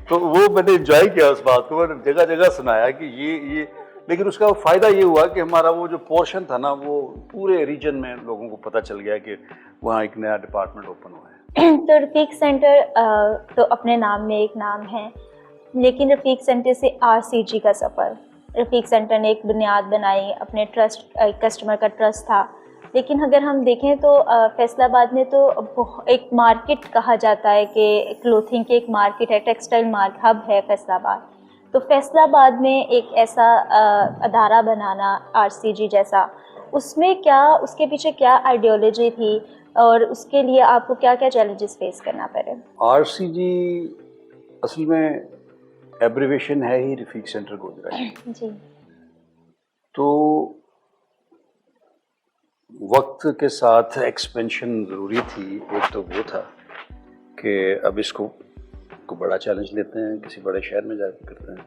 تو وہ میں نے انجوائے کیا اس بات کو, میں نے جگہ جگہ سنایا کہ یہ لیکن اس کا فائدہ یہ ہوا کہ ہمارا وہ جو پورشن تھا نا وہ پورے ریجن میں لوگوں کو پتہ چل گیا کہ وہاں ایک نیا ڈپارٹمنٹ اوپن ہوا ہے. تو رفیق سینٹر تو اپنے نام میں ایک نام ہے, لیکن رفیق سینٹر سے RCG کا سفر, رفیق سینٹر نے ایک بنیاد بنائی, اپنے ٹرسٹ, کسٹمر کا ٹرسٹ تھا. لیکن اگر ہم دیکھیں تو فیصل آباد میں تو ایک مارکیٹ کہا جاتا ہے کہ کلوتھنگ کی ایک مارکیٹ ہے, ٹیکسٹائل ہب ہے فیصل آباد. تو فیصل آباد میں ایک ایسا ادارہ بنانا RCG جیسا, اس میں کیا, اس کے پیچھے کیا آئیڈیالوجی تھی, اور اس کے لیے آپ کو کیا کیا چیلنجز فیس کرنا پڑے؟ RCG اصل میں ایبریویشن ہے ہی رفیق سینٹر گوجرا جی. تو وقت کے ساتھ ایکسپینشن ضروری تھی. ایک تو وہ تھا کہ اب اس کو بڑا چیلنج لیتے ہیں, کسی بڑے شہر میں جا کے کرتے ہیں.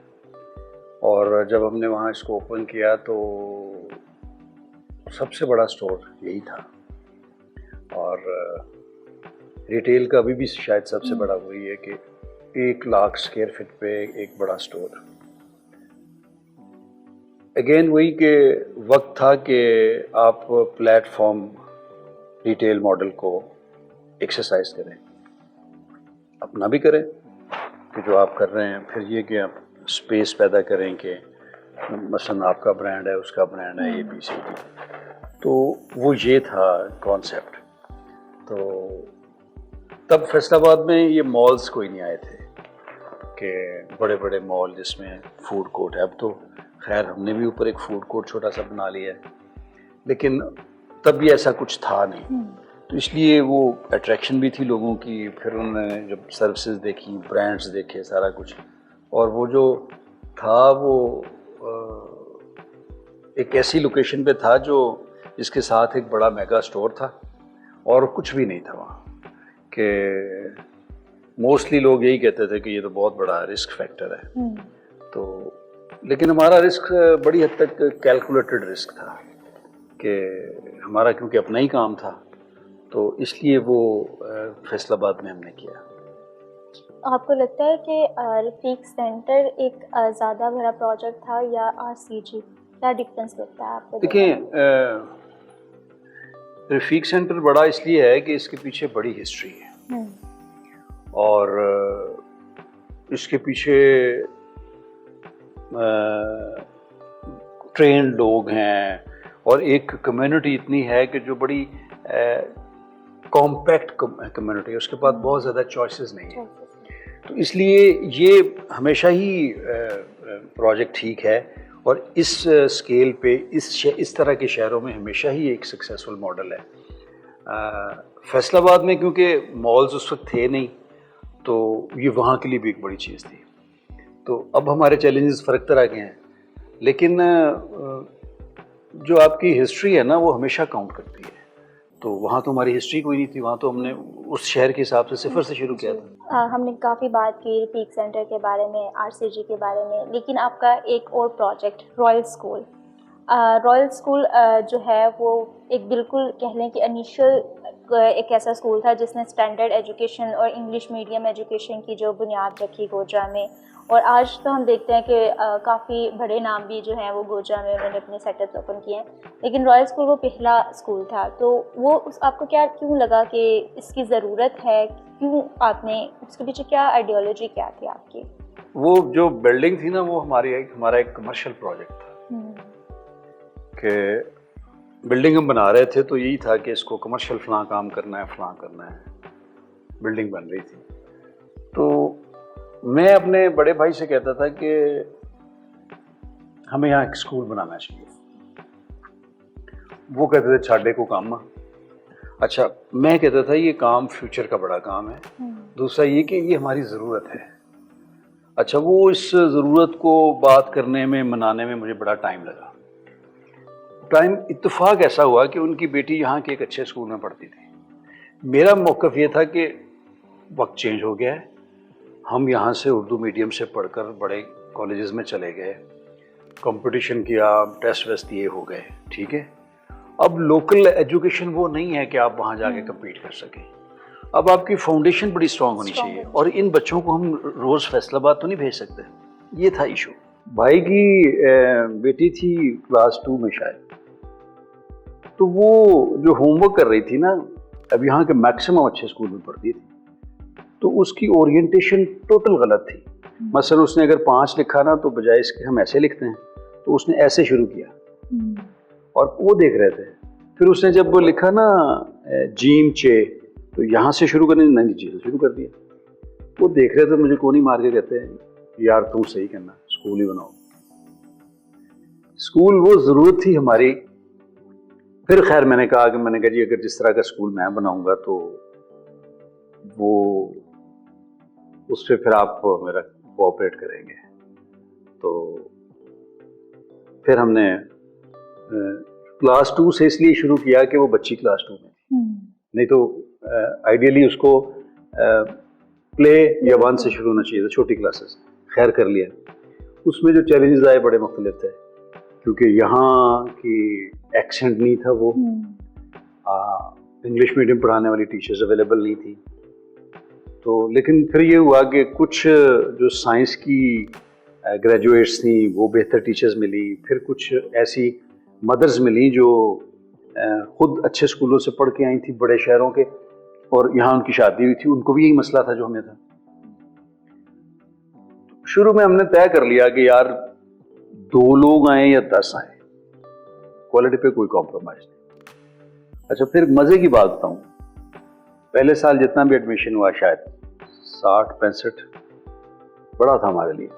اور جب ہم نے وہاں اس کو اوپن کیا تو سب سے بڑا سٹور یہی تھا, اور ریٹیل کا ابھی بھی شاید سب سے بڑا وہی ہے کہ 1,00,000 اسکوائر فٹ پہ ایک بڑا سٹور. اگین وہی کہ وقت تھا کہ آپ پلیٹ فارم ریٹیل ماڈل کو ایکسرسائز کریں, اپنا بھی کریں کہ جو آپ کر رہے ہیں, پھر یہ کہ آپ اسپیس پیدا کریں کہ مثلاً آپ کا برانڈ ہے, اس کا برانڈ ہے, ABCD. تو وہ یہ تھا کانسیپٹ. تو تب فیصل آباد میں یہ مالز کوئی نہیں آئے تھے کہ بڑے بڑے مال جس میں فوڈ کورٹ ہے. اب تو خیر ہم نے بھی اوپر ایک فوڈ کورٹ چھوٹا سا بنا لیا ہے, لیکن تب بھی ایسا کچھ تھا نہیں. تو اس لیے وہ اٹریکشن بھی تھی لوگوں کی. پھر انہوں نے جب سروسز دیکھی, برانڈز دیکھے, سارا کچھ, اور وہ جو تھا وہ ایک ایسی لوکیشن پہ تھا جو جس کے ساتھ ایک بڑا میگا سٹور تھا اور کچھ بھی نہیں تھا وہاں. کہ موسٹلی لوگ یہی کہتے تھے کہ یہ تو بہت بڑا رسک فیکٹر ہے. تو لیکن ہمارا رسک بڑی حد تک کیلکولیٹڈ رسک تھا کہ ہمارا کیونکہ اپنا ہی کام تھا, تو اس لیے وہ فیصل آباد میں ہم نے کیا. آپ کو لگتا ہے کہ رفیق سینٹر ایک زیادہ بڑا پروجیکٹ تھا یا RCG؟ کیا ڈفرینس لگتا ہے آپ کو؟ دیکھیں, رفیق سینٹر بڑا اس لیے ہے کہ اس کے پیچھے بڑی ہسٹری ہے, اور اس کے پیچھے ٹرینڈ لوگ ہیں, اور ایک کمیونٹی اتنی ہے کہ جو بڑی کمپیکٹ کمیونٹی ہے, اس کے پاس بہت زیادہ چوائسیز نہیں ہیں. تو اس لیے یہ ہمیشہ ہی پروجیکٹ ٹھیک ہے, اور اس اسکیل پہ اس طرح کے شہروں میں ہمیشہ ہی ایک سکسیسفل ماڈل ہے. فیصل آباد میں کیونکہ مالز اس وقت تھے نہیں, تو یہ وہاں کے لیے بھی ایک بڑی چیز تھی. تو اب ہمارے چیلنجز فرق طرح کے ہیں, لیکن جو آپ کی ہسٹری ہے نا وہ ہمیشہ کاؤنٹ کرتی ہے. تو وہاں تو ہماری ہسٹری کوئی نہیں تھی, وہاں تو ہم نے اس شہر کے حساب سے صفر سے شروع کیا تھا. ہم نے کافی بات کی رفیق سینٹر کے بارے میں, RCG کے بارے میں, لیکن آپ کا ایک اور project Royal school. Royal school جو ہے وہ ایک بالکل کہہ لیں کہ انیشل ایک ایسا اسکول تھا جس نے اسٹینڈرڈ ایجوکیشن اور انگلش میڈیم ایجوکیشن کی جو بنیاد رکھی گوجرا میں. اور آج تو ہم دیکھتے ہیں کہ کافی بڑے نام بھی جو ہیں وہ گوجرا میں انہوں نے اپنے سیٹ اپس اوپن کیے ہیں, لیکن رائل اسکول وہ پہلا اسکول تھا. تو وہ آپ کو کیوں لگا کہ اس کی ضرورت ہے, کیوں آپ نے اس کے پیچھے کیا آئیڈیالوجی کیا تھی آپ کی؟ وہ جو بلڈنگ تھی نا وہ ہمارا ایک کمرشل پروجیکٹ تھا. کہ بلڈنگ ہم بنا رہے تھے تو یہی تھا کہ اس کو کمرشل فلاں کام کرنا ہے. بلڈنگ بن رہی تھی. تو میں اپنے بڑے بھائی سے کہتا تھا کہ ہمیں یہاں ایک اسکول بنانا چاہیے. وہ کہتے تھے چھاڑے کو کام. اچھا, میں کہتا تھا یہ کام فیوچر کا بڑا کام ہے. دوسرا یہ کہ یہ ہماری ضرورت ہے. اچھا, وہ اس ضرورت کو بات کرنے میں منانے میں مجھے بڑا ٹائم لگا. اتفاق ایسا ہوا کہ ان کی بیٹی یہاں کے ایک اچھے اسکول میں پڑھتی تھی. میرا موقف یہ تھا کہ وقت چینج ہو گیا ہے, ہم یہاں سے اردو میڈیم سے پڑھ کر بڑے کالجز میں چلے گئے, کمپٹیشن کیا, ٹیسٹ ویسٹ یہ ہو گئے, ٹھیک ہے. اب لوکل ایجوکیشن وہ نہیں ہے کہ آپ وہاں جا کے کمپیٹ کر سکیں. اب آپ کی فاؤنڈیشن بڑی اسٹرانگ ہونی چاہیے, اور ان بچوں کو ہم روز فیصل آباد تو نہیں بھیج سکتے. یہ تھا ایشو. بھائی کی بیٹی تھی کلاس 2 میں شاید, تو وہ جو ہوم ورک کر رہی تھی نا, اب یہاں کے میکسیمم اچھے اسکول میں پڑھتی تھی, تو اس کی اورینٹیشن ٹوٹل غلط تھی. مثلا اس نے اگر 5 لکھا نا تو بجائے اس کے ہم ایسے لکھتے ہیں, تو اس نے ایسے شروع کیا, اور وہ دیکھ رہے تھے. پھر اس نے جب وہ لکھا نا جیم چے, تو یہاں سے شروع کرنے نہیں جی سے شروع کر دیا. وہ دیکھ رہے تھے, مجھے کونی مار کے کہتے ہیں یار تم صحیح کرنا, اسکول ہی بناؤ. اسکول وہ ضرورت تھی ہماری پھر خیر میں نے کہا جی اگر جس طرح کا اسکول میں بناؤں گا تو وہ اس پہ پھر آپ میرا کوآپریٹ کریں گے. تو پھر ہم نے کلاس 2 سے اس لیے شروع کیا کہ وہ بچی کلاس 2 میں تھی, نہیں تو آئیڈیلی اس کو پلے یا 1 سے شروع ہونا چاہیے تھا, چھوٹی کلاسز. خیر کر لیا. اس میں جو چیلنجز آئے بڑے مختلف تھے, کیونکہ یہاں کی ایکسنٹ نہیں تھا, وہ انگلش میڈیم پڑھانے والی ٹیچرز اویلیبل نہیں تھی. تو لیکن پھر یہ ہوا کہ کچھ جو سائنس کی گریجویٹس تھیں وہ بہتر ٹیچرز ملی, پھر کچھ ایسی مدرز ملی جو خود اچھے اسکولوں سے پڑھ کے آئی تھیں بڑے شہروں کے, اور یہاں ان کی شادی ہوئی تھی, ان کو بھی یہی مسئلہ تھا جو ہمیں تھا. شروع میں ہم نے طے کر لیا کہ یار 2 لوگ آئیں یا 10 آئیں, کوالٹی پہ کوئی کمپرومائز نہیں. اچھا پھر مزے کی بات بتاؤں, پہلے سال جتنا بھی ایڈمیشن ہوا شاید 60-65 بڑا تھا ہمارے لیے.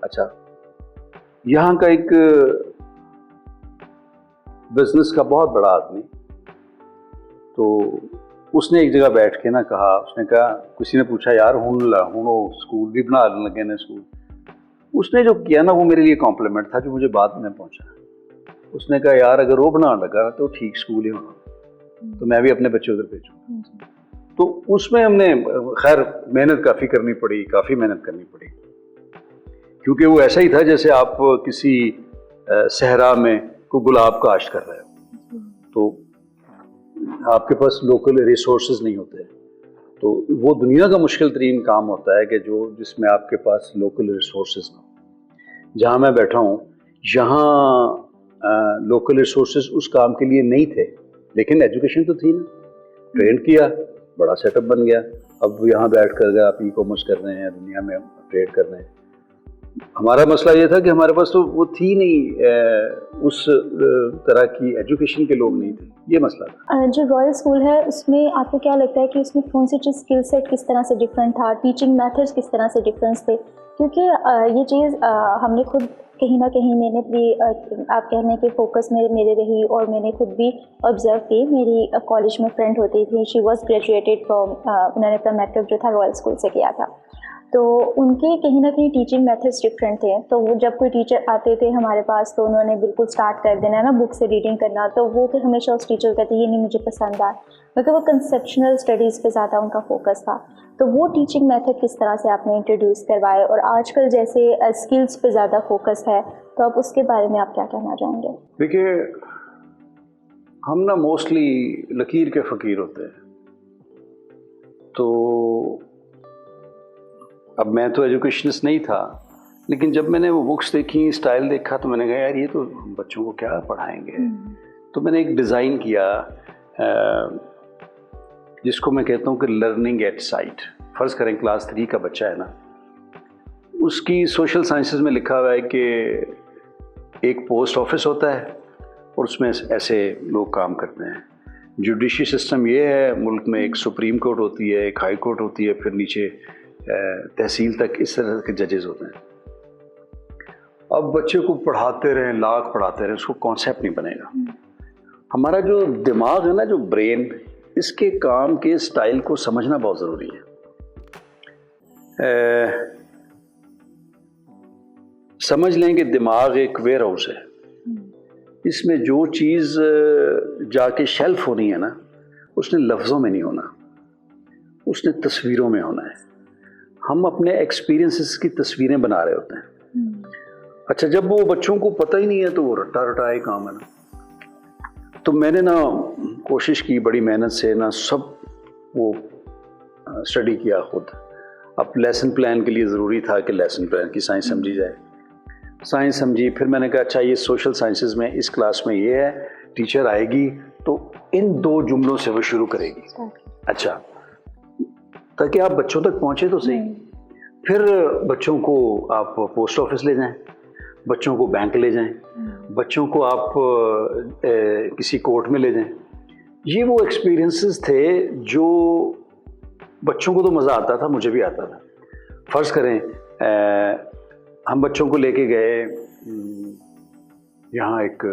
اچھا یہاں کا ایک بزنس کا بہت بڑا آدمی, تو اس نے ایک جگہ بیٹھ کے نا کہا, اس نے کہا, کسی نے پوچھا یار ہوں اسکول بھی بنا لگے نا اسکول. اس نے جو کیا نا وہ میرے لیے کمپلیمنٹ تھا جو مجھے بعد میں پہنچا. اس نے کہا یار اگر وہ بنا لگا تو ٹھیک اسکول ہی ہونا, تو میں بھی اپنے بچے ادھر بھیجوں. تو اس میں ہم نے خیر محنت کافی کرنی پڑی, کیونکہ وہ ایسا ہی تھا جیسے آپ کسی صحرا میں کوئی گلاب کاشت کر رہے ہو, تو آپ کے پاس لوکل ریسورسز نہیں ہوتے. تو وہ دنیا کا مشکل ترین کام ہوتا ہے کہ جس میں آپ کے پاس لوکل ریسورسز نہ ہو. جہاں میں بیٹھا ہوں یہاں لوکل ریسورسز اس کام کے لیے نہیں تھے, لیکن ایجوکیشن تو تھی نا, ٹرین کیا, بڑا سیٹ اپ بن گیا. اب یہاں بیٹھ کر آپ ای کامرس کر رہے ہیں, دنیا میں ٹریڈ کر رہے ہیں. ہمارا مسئلہ یہ تھا کہ ہمارے پاس تو وہ تھی نہیں, اس طرح کی ایجوکیشن کے لوگ نہیں تھے, یہ مسئلہ تھا. جو رائل اسکول ہے اس میں آپ کو کیا لگتا ہے کہ اس میں کون سی چیز اسکل سیٹ کس طرح سے ڈفرینٹ تھا, ٹیچنگ میتھڈس کس طرح سے ڈفرینس تھے؟ کیونکہ یہ چیز ہم نے خود کہیں نہ کہیں میں نے بھی آپ کہنے کے فوکس میں میرے رہی, اور میں نے خود بھی آبزرو کی. میری کالج میں فرینڈ ہوتی تھی, شی واز گریجویٹڈ فرام, انہوں نے اپنا میٹرک جو تھا رائل اسکول سے کیا تھا. تو ان کے کہیں نہ کہیں ٹیچنگ میتھڈس ڈفرینٹ تھے. تو وہ جب کوئی ٹیچر آتے تھے ہمارے پاس تو انہوں نے بالکل اسٹارٹ کر دینا نا بک سے ریڈنگ کرنا, تو وہ پھر ہمیشہ اس ٹیچر کہتے یہ نہیں مجھے پسند آیا, کیونکہ وہ کنسیپشنل اسٹڈیز پہ زیادہ ان کا فوکس تھا. تو وہ ٹیچنگ میتھڈ کس طرح سے آپ نے انٹروڈیوس کروائے, اور آج کل جیسے اسکلس پہ زیادہ فوکس ہے, تو آپ اس کے بارے میں آپ کیا کہنا چاہیں گے؟ دیکھیے ہم نا موسٹلی لکیر کے فقیر ہوتے ہیں. تو اب میں تو ایجوکیشنسٹ نہیں تھا, لیکن جب میں نے وہ بکس دیکھی, اسٹائل دیکھا, تو میں نے کہا یار یہ تو بچوں کو کیا پڑھائیں گے. تو میں نے ایک ڈیزائن کیا جس کو میں کہتا ہوں کہ لرننگ ایٹ سائٹ. فرض کریں کلاس 3 کا بچہ ہے نا, اس کی سوشل سائنسز میں لکھا ہوا ہے کہ ایک پوسٹ آفس ہوتا ہے اور اس میں ایسے لوگ کام کرتے ہیں. جوڈیشی سسٹم یہ ہے ملک میں, ایک سپریم کورٹ ہوتی ہے, ایک ہائی کورٹ ہوتی ہے, پھر نیچے تحصیل تک اس طرح کے ججز ہوتے ہیں. اب بچے کو پڑھاتے رہیں, لاکھ پڑھاتے رہیں, اس کو کانسیپٹ نہیں بنے گا. ہمارا جو دماغ ہے نا, جو برین, اس کے کام کے سٹائل کو سمجھنا بہت ضروری ہے. سمجھ لیں کہ دماغ ایک ویئر ہاؤس ہے, اس میں جو چیز جا کے شیلف ہونی ہے نا, اس نے لفظوں میں نہیں ہونا, اس نے تصویروں میں ہونا ہے. ہم اپنے ایکسپیرینسز کی تصویریں بنا رہے ہوتے ہیں. اچھا جب وہ بچوں کو پتہ ہی نہیں ہے تو وہ رٹا رٹا ہی کام ہے نا. تو میں نے نا کوشش کی بڑی محنت سے نا, سب وہ اسٹڈی کیا خود. اب لیسن پلان کے لیے ضروری تھا کہ لیسن پلان کی سائنس سمجھی جائے, سائنس سمجھی. پھر میں نے کہا اچھا یہ سوشل سائنسز میں اس کلاس میں یہ ہے, ٹیچر آئے گی تو ان 2 جملوں سے وہ شروع کرے گی. اچھا تاکہ آپ بچوں تک پہنچے تو صحیح. پھر بچوں کو آپ پوسٹ آفس لے جائیں, بچوں کو بینک لے جائیں, بچوں کو آپ کسی کورٹ میں لے جائیں. یہ وہ ایکسپیرینسز تھے جو بچوں کو تو مزہ آتا تھا, مجھے بھی آتا تھا. فرض کریں ہم بچوں کو لے کے گئے یہاں ایک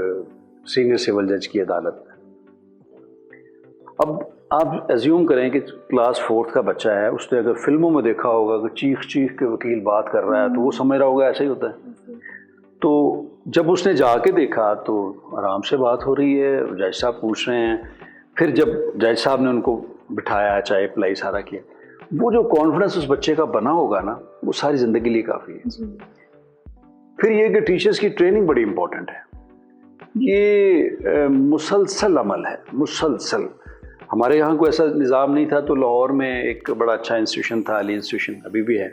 سینئر سول جج کی عدالت میں. اب آپ ایزیوم کریں کہ کلاس 4 کا بچہ ہے, اس نے اگر فلموں میں دیکھا ہوگا کہ چیخ چیخ کے وکیل بات کر رہا ہے تو وہ سمجھ رہا ہوگا ایسا ہی ہوتا ہے. تو جب اس نے جا کے دیکھا تو آرام سے بات ہو رہی ہے, جج صاحب پوچھ رہے ہیں. پھر جب جج صاحب نے ان کو بٹھایا, چائے پلائی, سارا کیا, وہ جو کانفیڈنس اس بچے کا بنا ہوگا نا, وہ ساری زندگی لیے کافی ہے. پھر یہ کہ ٹیچرز کی ٹریننگ بڑی امپورٹنٹ ہے. یہ مسلسل عمل ہے, مسلسل. ہمارے یہاں کوئی ایسا نظام نہیں تھا, تو لاہور میں ایک بڑا اچھا انسٹیٹیوشن تھا, علی انسٹیٹیوشن, ابھی بھی ہے.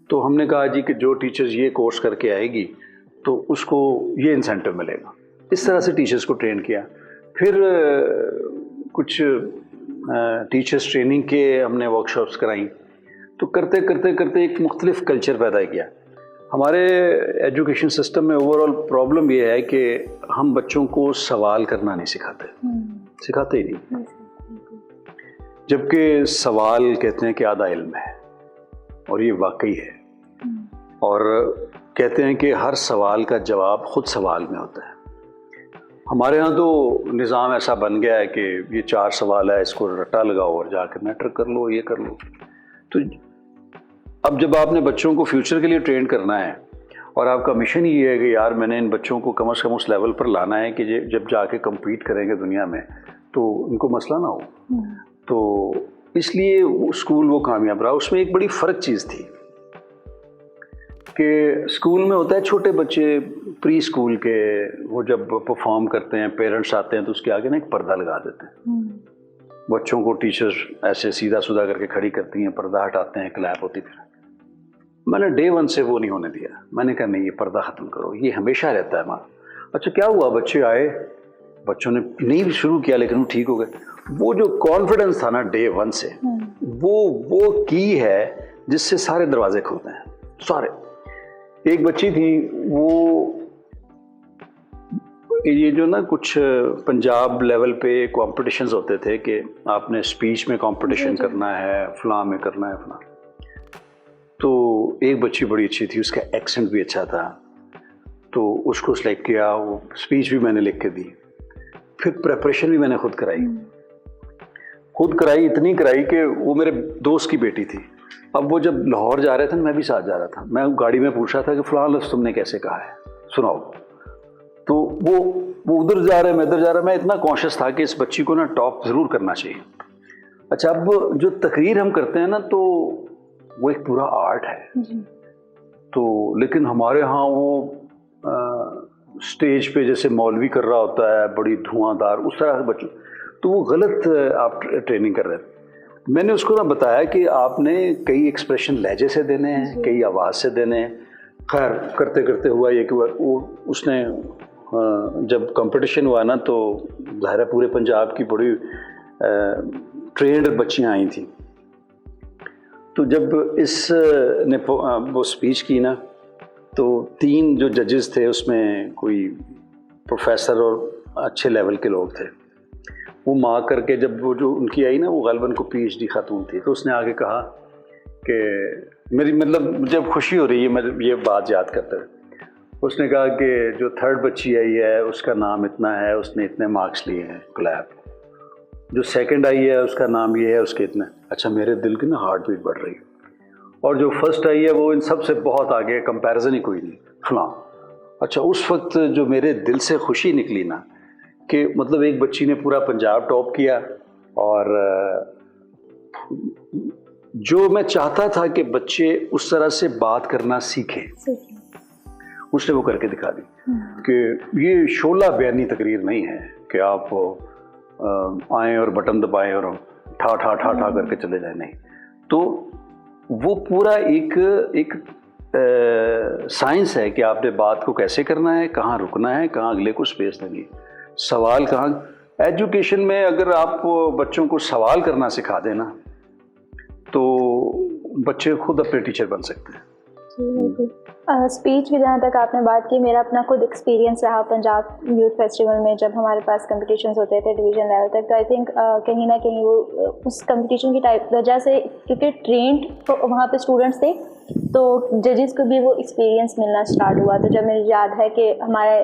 تو ہم نے کہا جی کہ جو ٹیچرز یہ کورس کر کے آئے گی تو اس کو یہ انسینٹیو ملے گا. اس طرح سے ٹیچرز کو ٹرین کیا. پھر کچھ ٹیچرز ٹریننگ کے ہم نے ورکشاپس کرائیں. تو کرتے کرتے کرتے ایک مختلف کلچر پیدا کیا. ہمارے ایجوکیشن سسٹم میں اوور آل پرابلم یہ ہے کہ ہم بچوں کو سوال کرنا نہیں سکھاتے ہی نہیں. جبکہ سوال کہتے ہیں کہ آدھا علم ہے, اور یہ واقعی ہے. اور کہتے ہیں کہ ہر سوال کا جواب خود سوال میں ہوتا ہے. ہمارے ہاں تو نظام ایسا بن گیا ہے کہ یہ 4 سوال ہے, اس کو رٹا لگاؤ اور جا کے میٹر کر لو, یہ کر لو. تو اب جب آپ نے بچوں کو فیوچر کے لیے ٹرین کرنا ہے, اور آپ کا مشن یہ ہے کہ یار میں نے ان بچوں کو کم از کم اس لیول پر لانا ہے کہ جب جا کے کمپیٹ کریں گے دنیا میں تو ان کو مسئلہ نہ ہو, تو اس لیے اسکول وہ کامیاب رہا. اس میں ایک بڑی فرق چیز تھی کہ اسکول میں ہوتا ہے چھوٹے بچے پری اسکول کے, وہ جب پرفارم کرتے ہیں, پیرنٹس آتے ہیں تو اس کے آگے نا ایک پردہ لگا دیتے ہیں. بچوں کو ٹیچر ایسے سیدھا سودھا کر کے کھڑی کرتی ہیں, پردہ ہٹاتے ہیں, کلیپ ہوتی. پھر میں نے ڈے 1 سے وہ نہیں ہونے دیا. میں نے کہا نہیں, یہ پردہ ختم کرو, یہ ہمیشہ رہتا ہے ماں. اچھا کیا ہوا, بچے آئے, بچوں نے نہیں بھی شروع کیا لیکن وہ ٹھیک ہو گئے. وہ جو کانفیڈنس تھا نا ڈے 1 سے, وہ کی ہے جس سے سارے دروازے کھلتے ہیں, سارے. ایک بچی تھی, وہ یہ جو نا کچھ پنجاب لیول پہ کمپٹیشنز ہوتے تھے کہ آپ نے اسپیچ میں کمپٹیشن کرنا ہے, فلاں میں کرنا ہے, فلاں. تو ایک بچی بڑی اچھی تھی, اس کا ایکسنٹ بھی اچھا تھا, تو اس کو سلیکٹ کیا. وہ اسپیچ بھی میں نے لکھ کے دی. پھر پریپریشن بھی میں نے خود کرائی, اتنی کرائی کہ وہ میرے دوست کی بیٹی تھی. اب وہ جب لاہور جا رہے تھے میں بھی ساتھ جا رہا تھا. میں گاڑی میں پوچھ رہا تھا کہ فلاں لفظ تم نے کیسے کہا ہے, سناؤ. تو وہ ادھر جا رہے, میں ادھر جا رہا. میں اتنا کانشیس تھا کہ اس بچی کو نا ٹاپ ضرور کرنا چاہیے. اچھا, اب جو تقریر ہم کرتے ہیں نا تو وہ ایک پورا آرٹ ہے. تو لیکن ہمارے ہاں وہ اسٹیج پہ جیسے مولوی کر رہا ہوتا ہے, بڑی دھواں دار, اس طرح سے بچوں, تو وہ غلط آپ ٹریننگ کر رہے تھے. میں نے اس کو نا بتایا کہ آپ نے کئی ایکسپریشن لہجے سے دینے ہیں, کئی آواز سے دینے ہیں. خیر کرتے کرتے ہوا یہ کہ وہ اس نے جب کمپٹیشن ہوا نا تو ظاہر ہے پورے پنجاب کی بڑی ٹرینڈ بچیاں آئی تھیں. تو جب اس نے وہ اسپیچ کی نا تو 3 جو ججز تھے اس میں کوئی پروفیسر اور اچھے لیول کے لوگ تھے. وہ ماں کر کے جب وہ جو ان کی آئی نا, وہ غالباً کو PhD خاتون تھی, تو اس نے آگے کہا کہ میری مطلب جب خوشی ہو رہی ہے میں یہ بات یاد کرتا ہوں. اس نے کہا کہ جو 3rd بچی آئی ہے اس کا نام اتنا ہے, اس نے اتنے مارکس لیے ہیں, کلیپ. جو 2nd آئی ہے اس کا نام یہ ہے, اس کے اتنے. اچھا, میرے دل کی نا ہارٹ بیٹ بڑھ رہی ہے. اور جو 1st آئی ہے وہ ان سب سے بہت آگے, کمپیریزن ہی کوئی نہیں, فلاں. اچھا, اس وقت جو میرے دل سے خوشی نکلی نا کہ مطلب ایک بچی نے پورا پنجاب ٹاپ کیا, اور جو میں چاہتا تھا کہ بچے اس طرح سے بات کرنا سیکھیں, اس نے وہ کر کے دکھا دی. کہ یہ شعلہ بیانی تقریر نہیں ہے کہ آپ آئیں اور بٹن دبائیں اور ٹھا ٹھا ٹھا ٹھا کر کے چلے جائیں, نہیں. تو وہ پورا ایک سائنس ہے کہ آپ نے بات کو کیسے کرنا ہے, کہاں رکنا ہے, کہاں اگلے کو اسپیس دینی ہے, سوال کہاں. ایجوکیشن میں اگر آپ بچوں کو سوال کرنا سکھا دیں نا تو بچے خود اپنے ٹیچر بن سکتے ہیں. اسپیچ کی جہاں تک آپ نے بات کی, میرا اپنا خود ایکسپیرینس رہا پنجاب یوتھ فیسٹیول میں. جب ہمارے پاس کمپٹیشنز ہوتے تھے ڈویژن لیول تک, تو آئی تھنک کہیں نہ کہیں وہ اس کمپٹیشن کی وجہ سے, کیونکہ ٹرینڈ وہاں پہ اسٹوڈنٹس تھے تو ججز کو بھی وہ ایکسپیرینس ملنا اسٹارٹ ہوا. تو جب مجھے یاد ہے کہ ہمارے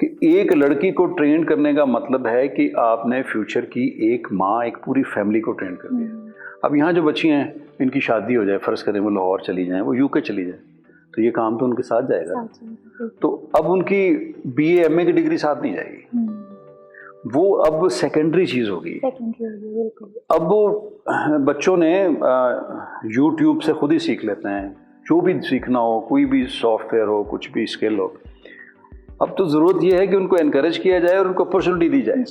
کہ ایک لڑکی کو ٹرین کرنے کا مطلب ہے کہ آپ نے فیوچر کی ایک ماں ایک پوری فیملی کو ٹرین کر دیا. اب یہاں جو بچی ہیں ان کی شادی ہو جائے, فرض کریں وہ لاہور چلی جائیں, وہ یو کے چلی جائیں, تو یہ کام تو ان کے ساتھ جائے گا. تو اب ان کی بی اے ایم اے کی ڈگری ساتھ نہیں جائے گی, وہ اب سیکنڈری چیز ہوگی. اب بچوں نے یوٹیوب سے خود ہی سیکھ لیتے ہیں, جو بھی سیکھنا ہو, کوئی بھی سافٹ ویئر ہو, کچھ بھی اسکل ہو. اب تو ضرورت یہ ہے کہ ان کو انکریج کیا جائے اور ان کو اپرچونٹی دی جائے,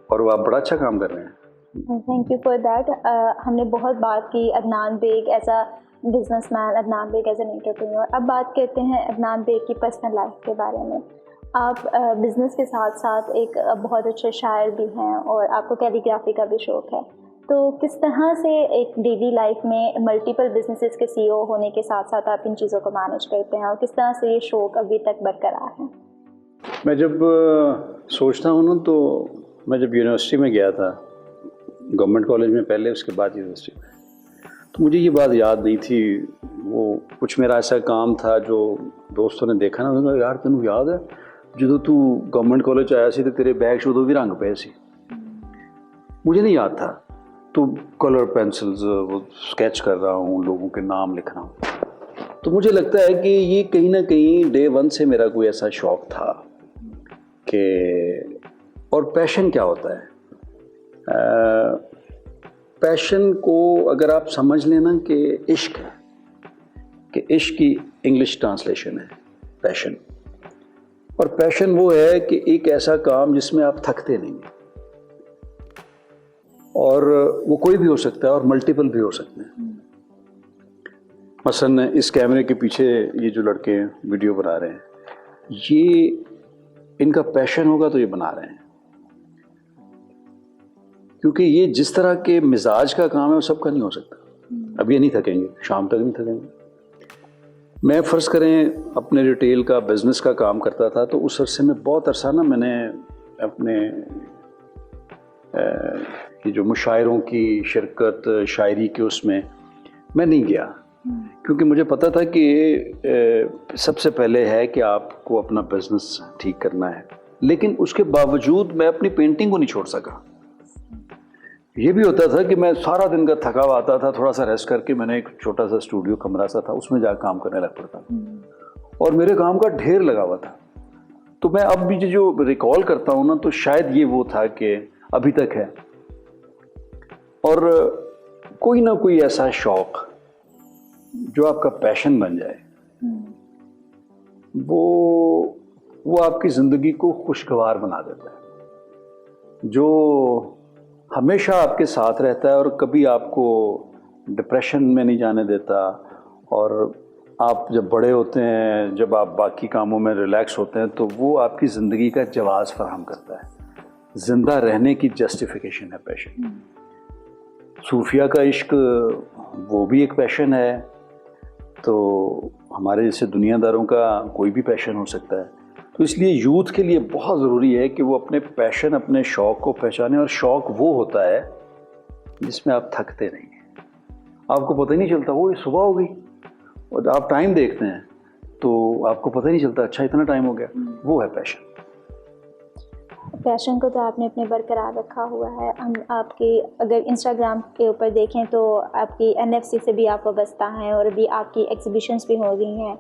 اور وہ آپ بڑا اچھا کام کر رہے ہیں. Thank you for that. ہم نے بہت بات کی Adnan being as a business man, Adnan being as an entrepreneur. اب بات کرتے ہیں عدنان بیگ کی پرسنل لائف کے بارے میں. آپ بزنس کے ساتھ ساتھ ایک بہت اچھے شاعر بھی ہیں اور آپ کو کیلیگرافی کا بھی شوق ہے. تو کس طرح سے ایک ڈیلی لائف میں ملٹیپل بزنسز کے سی او ہونے کے ساتھ ساتھ آپ ان چیزوں کو مینیج کرتے ہیں, اور کس طرح سے یہ شوق ابھی تک برقرار ہے؟ میں جب سوچتا ہوں نا, تو میں جب یونیورسٹی میں گیا تھا, گورنمنٹ کالج میں پہلے, اس کے بعد یونیورسٹی میں, تو مجھے یہ بات یاد نہیں تھی. وہ کچھ میرا ایسا کام تھا جو دوستوں نے دیکھا نا, انہوں نے کہا یار تینوں یاد ہے جدو تو گورنمنٹ کالج آیا سی تو تیرے بیگ شدوں بھی رنگ پے سی. مجھے نہیں یاد تھا, تو کلر پینسلز وہ اسکیچ کر رہا ہوں, لوگوں کے نام لکھ رہا ہوں. تو مجھے لگتا ہے کہ یہ کہیں نہ کہیں ڈے ون سے میرا کوئی ایسا شوق تھا کہ, اور پیشن کیا ہوتا ہے, پیشن کو اگر آپ سمجھ لینا کہ عشق ہے, کہ عشق کی انگلش ٹرانسلیشن ہے پیشن, اور پیشن وہ ہے کہ ایک ایسا کام جس میں آپ تھکتے نہیں ہیں, اور وہ کوئی بھی ہو سکتا ہے اور ملٹیپل بھی ہو سکتے ہیں. مثلا اس کیمرے کے پیچھے یہ جو لڑکے ویڈیو بنا رہے ہیں, یہ ان کا پیشن ہوگا تو یہ بنا رہے ہیں, کیونکہ یہ جس طرح کے مزاج کا کام ہے وہ سب کا نہیں ہو سکتا. اب یہ نہیں تھکیں گے, شام تک نہیں تھکیں گے. میں فرض کریں اپنے ریٹیل کا بزنس کا کام کرتا تھا, تو اس عرصے میں بہت عرصہ نا میں نے اپنے یہ جو مشاعروں کی شرکت, شاعری کے اس میں نہیں گیا, کیونکہ مجھے پتا تھا کہ سب سے پہلے ہے کہ آپ کو اپنا بزنس ٹھیک کرنا ہے. لیکن اس کے باوجود میں اپنی پینٹنگ کو نہیں چھوڑ سکا. یہ بھی ہوتا تھا کہ میں سارا دن کا تھکا ہوا آتا تھا, تھوڑا سا ریسٹ کر کے میں نے ایک چھوٹا سا اسٹوڈیو کمرہ سا تھا, اس میں جا کام کرنے لگ پڑتا تھا, اور میرے کام کا ڈھیر لگا ہوا تھا. تو میں اب بھی جو ریکال کرتا ہوں نا, تو شاید یہ وہ تھا کہ ابھی تک ہے. اور کوئی نہ کوئی ایسا شوق جو آپ کا پیشن بن جائے, وہ آپ کی زندگی کو خوشگوار بنا دیتا ہے, جو ہمیشہ آپ کے ساتھ رہتا ہے اور کبھی آپ کو ڈپریشن میں نہیں جانے دیتا. اور آپ جب بڑے ہوتے ہیں, جب آپ باقی کاموں میں ریلیکس ہوتے ہیں, تو وہ آپ کی زندگی کا جواز فراہم کرتا ہے. زندہ رہنے کی جسٹیفیکیشن ہے پیشن. صوفیہ کا عشق وہ بھی ایک پیشن ہے, تو ہمارے جیسے دنیا داروں کا کوئی بھی پیشن ہو سکتا ہے. تو اس لیے یوتھ کے لیے بہت ضروری ہے کہ وہ اپنے پیشن, اپنے شوق کو پہچانے. اور شوق وہ ہوتا ہے جس میں آپ تھکتے نہیں ہیں, آپ کو پتہ ہی نہیں چلتا وہ صبح ہو گئی, اور آپ ٹائم دیکھتے ہیں تو آپ کو پتہ ہی نہیں چلتا اچھا اتنا ٹائم ہو گیا. وہ ہے پیشن. پیشن کو تو آپ نے اپنے برقرار رکھا ہوا ہے. ہم آپ کی اگر انسٹاگرام کے اوپر دیکھیں تو آپ کی NFC سے بھی آپ وابستہ ہیں, اور ابھی آپ کی ایگزیبیشنز بھی ہو رہی ہیں,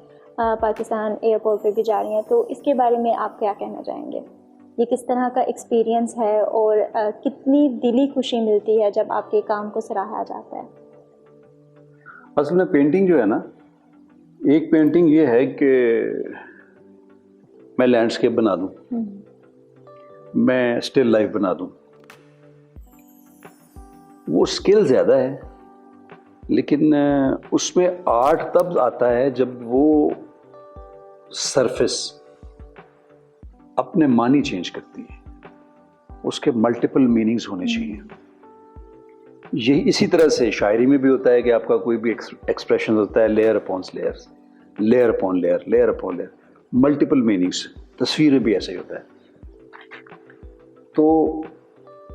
پاکستان ایئرپورٹ پہ بھی جا رہی ہیں. تو اس کے بارے میں آپ کیا کہنا چاہیں گے؟ یہ کس طرح کا ایکسپیرینس ہے, اور کتنی دلی خوشی ملتی ہے جب آپ کے کام کو سراہا جاتا ہے؟ اصل میں پینٹنگ جو ہے نا, ایک پینٹنگ یہ ہے کہ میں لینڈسکیپ بنا دوں, میں اسٹل لائف بنا دوں. وہ اسکل زیادہ ہے, لیکن اس میں آرٹ تب آتا ہے جب وہ سرفیس اپنے معنی چینج کرتی ہے, اس کے ملٹیپل میننگز ہونے چاہیے. یہی اسی طرح سے شاعری میں بھی ہوتا ہے کہ آپ کا کوئی بھی ایکسپریشن ہوتا ہے layer upon layers, layer upon layer, layer upon layer, multiple meanings. تصویریں بھی ایسا ہی ہوتا ہے. تو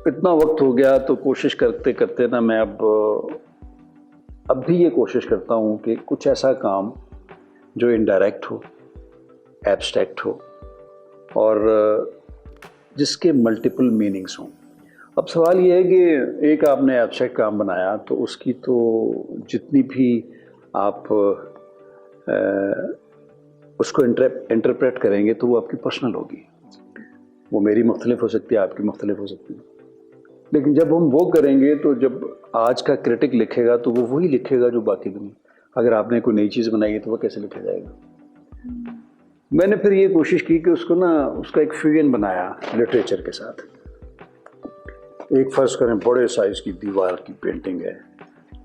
اتنا وقت ہو گیا تو کوشش کرتے کرتے نا میں اب بھی یہ کوشش کرتا ہوں کہ کچھ ایسا کام جو انڈائریکٹ ہو, ایبسٹریکٹ ہو, اور جس کے ملٹیپل میننگس ہوں. اب سوال یہ ہے کہ ایک آپ نے ایبسٹریکٹ کام بنایا تو اس کی تو جتنی بھی آپ اس کو انٹرپریٹ کریں گے تو وہ آپ کی پرسنل ہوگی. وہ میری مختلف ہو سکتی ہے, آپ کی مختلف ہو سکتی ہے. لیکن جب ہم وہ کریں گے تو جب آج کا کرٹک لکھے گا تو وہ وہی لکھے گا جو باقی دنیا. اگر آپ نے کوئی نئی چیز بنائی ہے تو وہ کیسے لکھا جائے گا؟ میں نے پھر یہ کوشش کی کہ اس کو اس کا ایک فیوژن بنایا لٹریچر کے ساتھ. ایک فرض کریں بڑے سائز کی دیوار کی پینٹنگ ہے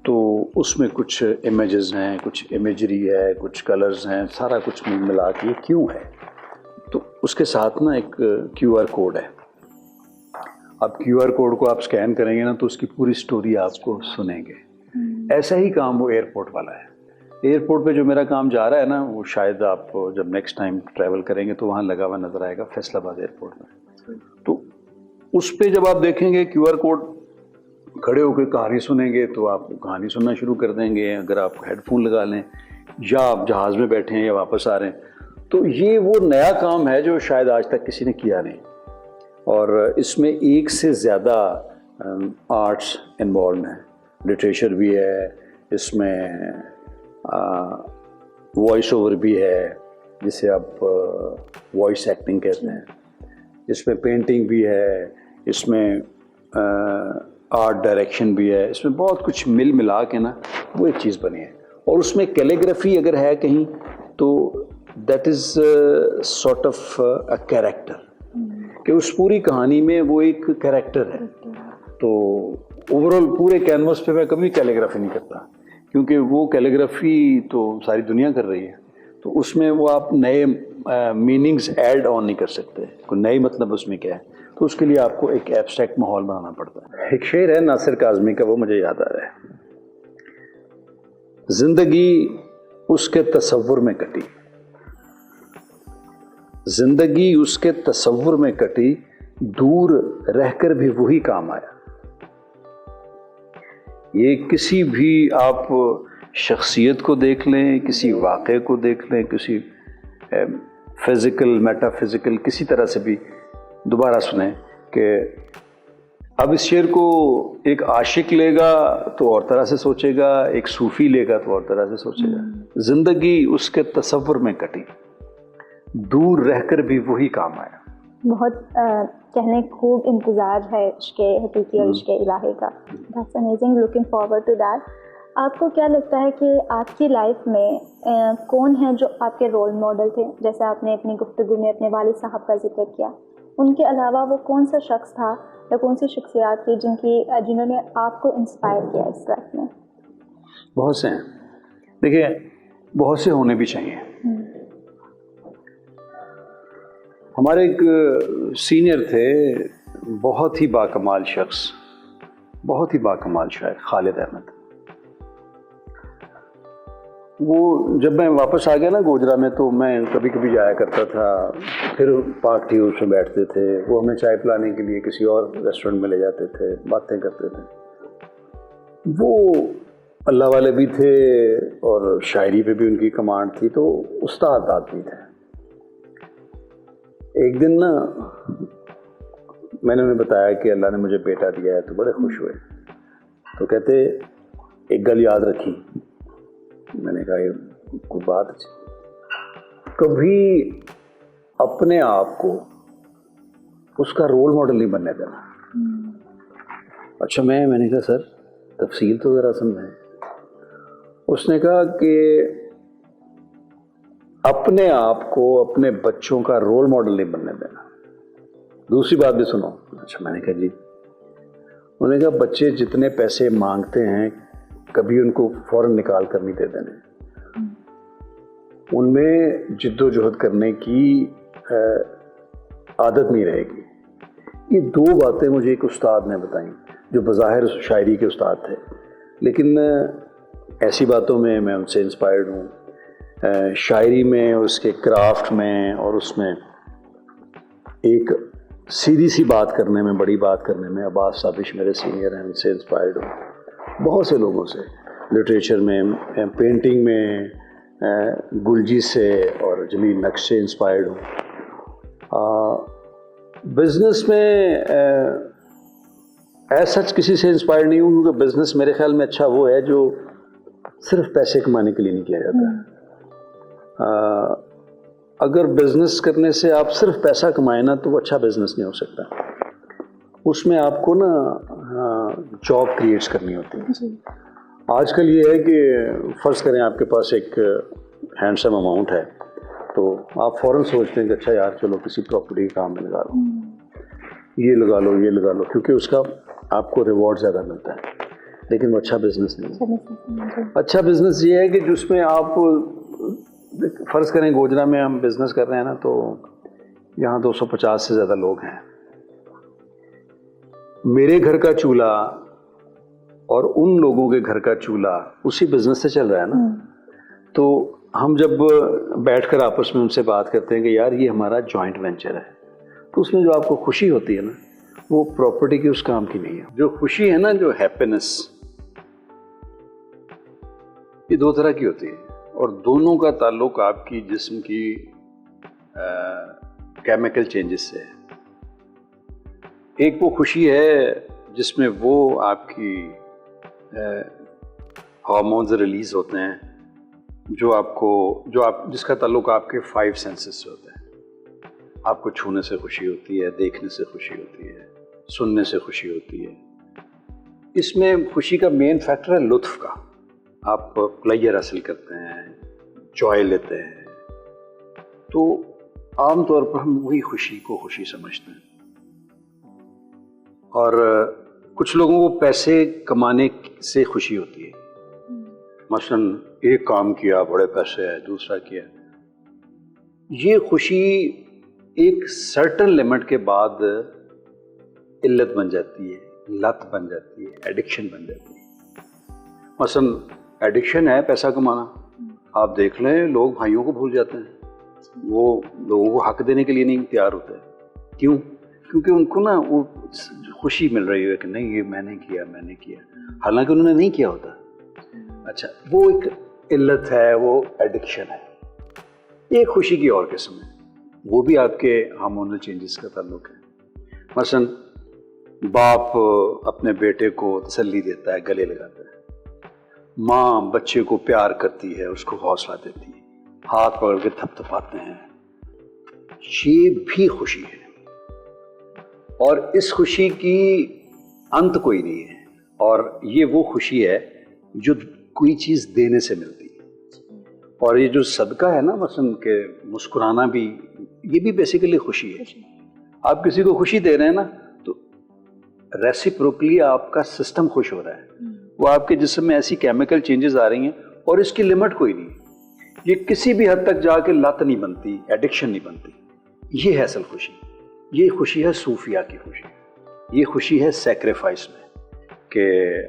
تو اس میں کچھ امیجز ہیں, کچھ امیجری ہے, کچھ کلرز ہیں, سارا کچھ ملا کے یہ کیوں ہے. تو اس کے ساتھ ایک کیو آر کوڈ ہے. اب کیو آر کوڈ کو آپ اسکین کریں گے تو اس کی پوری سٹوری آپ کو سنیں گے. ایسا ہی کام وہ ایئرپورٹ والا ہے. ایئرپورٹ پہ جو میرا کام جا رہا ہے وہ شاید آپ جب نیکسٹ ٹائم ٹریول کریں گے تو وہاں لگا ہوا نظر آئے گا, فیصل آباد ایئرپورٹ میں. تو اس پہ جب آپ دیکھیں گے کیو آر کوڈ, کھڑے ہو کے کہانی سنیں گے تو آپ کہانی سننا شروع کر دیں گے. اگر آپ ہیڈ فون لگا لیں یا آپ جہاز میں بیٹھے ہیں یا واپس آ رہے ہیں تو یہ وہ نیا کام ہے جو شاید آج تک کسی نے کیا نہیں. اور اس میں ایک سے زیادہ آرٹس انوالوڈ ہیں. لٹریچر بھی ہے, اس میں وائس اوور بھی ہے جسے آپ وائس ایکٹنگ کہتے ہیں, اس میں پینٹنگ بھی ہے, اس میں آرٹ ڈائریکشن بھی ہے. اس میں بہت کچھ ملا کے وہ ایک چیز بنی ہے. اور اس میں کیلیگرافی اگر ہے کہیں تو that is sort of a character, کہ اس پوری کہانی میں وہ ایک کیریکٹر ہے. تو اوور آل پورے کینوس پہ میں کبھی کیلیگرافی نہیں کرتا کیونکہ وہ کیلیگرافی تو ساری دنیا کر رہی ہے. تو اس میں وہ آپ نئے میننگز ایڈ آن نہیں کر سکتے, کوئی نئی مطلب اس میں کیا ہے. تو اس کے لیے آپ کو ایک ایبسٹریکٹ ماحول بنانا پڑتا ہے. ایک شعر ہے ناصر کاظمی کا, وہ مجھے یاد آ رہا ہے. زندگی اس کے تصور میں کٹی, زندگی اس کے تصور میں کٹی, دور رہ کر بھی وہی کام آیا. یہ کسی بھی آپ شخصیت کو دیکھ لیں, کسی واقعے کو دیکھ لیں, کسی فزیکل میٹا فزیکل کسی طرح سے بھی دوبارہ سنیں کہ اب اس شعر کو ایک عاشق لے گا تو اور طرح سے سوچے گا, ایک صوفی لے گا تو اور طرح سے سوچے گا. زندگی اس کے تصور میں کٹی, دور رہ کر بھی وہی کام آیا. بہت کہنے خوب انتظار ہے عشق حقیقی اور عشق الہی کا. That's amazing, looking forward to that. آپ کو کیا لگتا ہے کہ آپ کی لائف میں کون ہیں جو آپ کے رول ماڈل تھے؟ جیسے آپ نے اپنی گفتگو میں اپنے والد صاحب کا ذکر کیا, ان کے علاوہ وہ کون سا شخص تھا یا کون سی شخصیات تھی جنہوں نے آپ کو انسپائر کیا اس لائف میں؟ بہت سے ہیں. دیکھیے بہت سے ہونے بھی چاہیے. ہمارے ایک سینئر تھے, بہت ہی باکمال شخص, بہت ہی باکمال شاعر, خالد احمد. وہ جب میں واپس آ گیا گوجرا میں تو میں کبھی کبھی جایا کرتا تھا. پھر پارک ٹی ہاؤس میں بیٹھتے تھے, وہ ہمیں چائے پلانے کے لیے کسی اور ریسٹورینٹ میں لے جاتے تھے, باتیں کرتے تھے. وہ اللہ والے بھی تھے اور شاعری پہ بھی ان کی کمانڈ تھی, تو استاد آدمی تھے. ایک دن میں نے انہیں بتایا کہ اللہ نے مجھے بیٹا دیا ہے, تو بڑے خوش ہوئے. تو کہتے ایک گل یاد رکھی. میں نے کہا یہ کوئی بات, کبھی اپنے آپ کو اس کا رول ماڈل نہیں بننے دینا. اچھا میں نے کہا سر تفصیل تو ذرا سمجھائیں. اس نے کہا کہ اپنے آپ کو اپنے بچوں کا رول ماڈل نہیں بننے دینا. دوسری بات بھی سنو. اچھا میں نے کہا جی. انہوں نے کہا بچے جتنے پیسے مانگتے ہیں کبھی ان کو فوراً نکال کر نہیں دے دینے, ان میں جد و جہد کرنے کی عادت نہیں رہے گی. یہ دو باتیں مجھے ایک استاد نے بتائیں جو بظاہر شاعری کے استاد تھے, لیکن ایسی باتوں میں ان سے انسپائرڈ ہوں. شاعری میں, اس کے کرافٹ میں, اور اس میں ایک سیدھی سی بات کرنے میں, بڑی بات کرنے میں عباس سابش میرے سینئر ہیں, ان سے انسپائرڈ ہوں. بہت سے لوگوں سے, لٹریچر میں, پینٹنگ میں گلجی سے اور جمیل نقش سے انسپائرڈ ہوں. بزنس میں ایز سچ کسی سے انسپائر نہیں ہوں, کیونکہ بزنس میرے خیال میں اچھا وہ ہے جو صرف پیسے کمانے کے لیے نہیں کیا جاتا ہے. اگر بزنس کرنے سے آپ صرف پیسہ کمائیں نا تو وہ اچھا بزنس نہیں ہو سکتا. اس میں آپ کو نا جاب کریٹس کرنی ہوتی ہے. آج کل یہ ہے کہ فرض کریں آپ کے پاس ایک ہینڈسم اماؤنٹ ہے تو آپ فوراً سوچتے ہیں کہ اچھا یار چلو کسی پراپرٹی کے کام میں لگا لو, یہ لگا لو, یہ لگا لو, کیونکہ اس کا آپ کو ریوارڈ زیادہ ملتا ہے. لیکن وہ اچھا بزنس نہیں ہے. اچھا بزنس یہ ہے کہ جس میں آپ فرض کریں گوجرا میں ہم بزنس کر رہے ہیں نا, تو یہاں 250 سے زیادہ لوگ ہیں. میرے گھر کا چولہا اور ان لوگوں کے گھر کا چولہا اسی بزنس سے چل رہا ہے نا. تو ہم جب بیٹھ کر آپس میں ان سے بات کرتے ہیں کہ یار یہ ہمارا جوائنٹ وینچر ہے, تو اس میں جو آپ کو خوشی ہوتی ہے نا وہ پراپرٹی کی اس کام کی نہیں ہے. جو خوشی ہے نا, جو ہیپینس, یہ دو طرح کی ہوتی ہے اور دونوں کا تعلق آپ کی جسم کی کیمیکل چینجز سے ہے. ایک وہ خوشی ہے جس میں وہ آپ کی ہارمونز ریلیز ہوتے ہیں جس کا تعلق آپ کے 5 سینسز سے ہوتا ہے. آپ کو چھونے سے خوشی ہوتی ہے, دیکھنے سے خوشی ہوتی ہے, سننے سے خوشی ہوتی ہے. اس میں خوشی کا مین فیکٹر ہے لطف کا. آپ پلیئر حاصل کرتے ہیں, جوائے لیتے ہیں. تو عام طور پر ہم وہی خوشی کو خوشی سمجھتے ہیں. اور کچھ لوگوں کو پیسے کمانے سے خوشی ہوتی ہے. مثلاً ایک کام کیا بڑے پیسے ہے, دوسرا کیا. یہ خوشی ایک سرٹن لمٹ کے بعد علت بن جاتی ہے, لت بن جاتی ہے, ایڈکشن بن جاتی ہے. مثلاً ایڈکشن ہے پیسہ کمانا. آپ دیکھ لیں لوگ بھائیوں کو بھول جاتے ہیں, وہ لوگوں کو حق دینے کے لیے نہیں تیار ہوتے. کیوں؟ کیونکہ ان کو نا وہ خوشی مل رہی ہے کہ نہیں یہ میں نے کیا, حالانکہ انہوں نے نہیں کیا ہوتا. اچھا, وہ ایک علت ہے, وہ ایڈکشن ہے. ایک خوشی کی اور قسم ہے, وہ بھی آپ کے ہارمونل چینجز کا تعلق ہے. مثلاً باپ اپنے بیٹے کو تسلی دیتا ہے, گلے لگاتا ہے. ماں بچے کو پیار کرتی ہے, اس کو حوصلہ دیتی ہے, ہاتھ پکڑ کے تھپ تھپاتے ہیں. یہ بھی خوشی ہے. اور اس خوشی کی انت کوئی نہیں ہے. اور یہ وہ خوشی ہے جو کوئی چیز دینے سے ملتی ہے. اور یہ جو صدقہ ہے نا, مثلاً کہ مسکرانا بھی, یہ بھی بیسیکلی خوشی ہے. آپ کسی کو خوشی دے رہے ہیں نا تو ریسیپروکلی آپ کا سسٹم خوش ہو رہا ہے. وہ آپ کے جسم میں ایسی کیمیکل چینجز آ رہی ہیں اور اس کی لمٹ کوئی نہیں. یہ کسی بھی حد تک جا کے لت نہیں بنتی, ایڈکشن نہیں بنتی. یہ ہے اصل خوشی. یہ خوشی ہے صوفیہ کی خوشی. یہ خوشی ہے سیکریفائس میں, کہ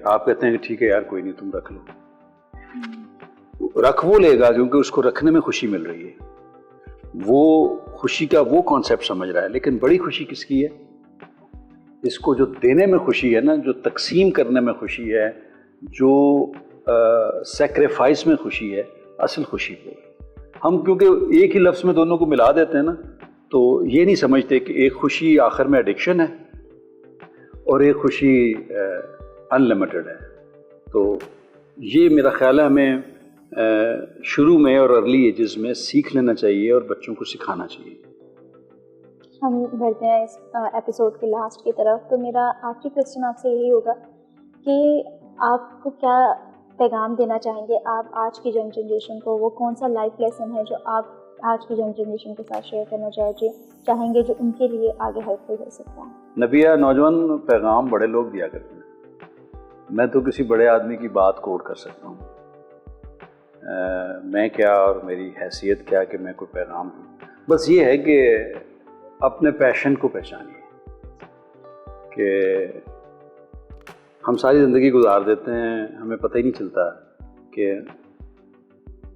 آپ کہتے ہیں کہ ٹھیک ہے یار کوئی نہیں تم رکھ لو. رکھ وہ لے گا کیونکہ اس کو رکھنے میں خوشی مل رہی ہے. وہ خوشی کا وہ کانسیپٹ سمجھ رہا ہے. لیکن بڑی خوشی کس کی ہے؟ اس کو جو دینے میں خوشی ہے نا, جو تقسیم کرنے میں خوشی ہے, جو سیکریفائس میں خوشی ہے, اصل خوشی کو. ہم کیونکہ ایک ہی لفظ میں دونوں کو ملا دیتے ہیں نا, تو یہ نہیں سمجھتے کہ ایک خوشی آخر میں ایڈکشن ہے اور ایک خوشی ان لمیٹڈ ہے. تو یہ میرا خیال ہے ہمیں شروع میں اور ارلی ایجز میں سیکھ لینا چاہیے اور بچوں کو سکھانا چاہیے. ہم بڑھتے ہیں اس ایپیسوڈ کے لاسٹ کی طرف. تو میرا آخری کویسچن آپ سے یہی ہوگا کہ آپ کو کیا پیغام دینا چاہیں گے آپ آج کی ینگ جنریشن کو؟ وہ کون سا لائف لیسن ہے جو آپ آج کی ینگ جنریشن کے ساتھ شیئر کرنا چاہیں گے جو ان کے لیے آگے ہیلپ فل ہو سکتا ہے؟ نبیہ, نوجوان پیغام بڑے لوگ دیا کرتے ہیں. میں تو کسی بڑے آدمی کی بات کوٹ کر سکتا ہوں. میں کیا اور میری حیثیت کیا کہ میں کوئی پیغام دوں. بس یہ ہے کہ اپنے پیشن کو پہچانیے. کہ ہم ساری زندگی گزار دیتے ہیں, ہمیں پتہ ہی نہیں چلتا کہ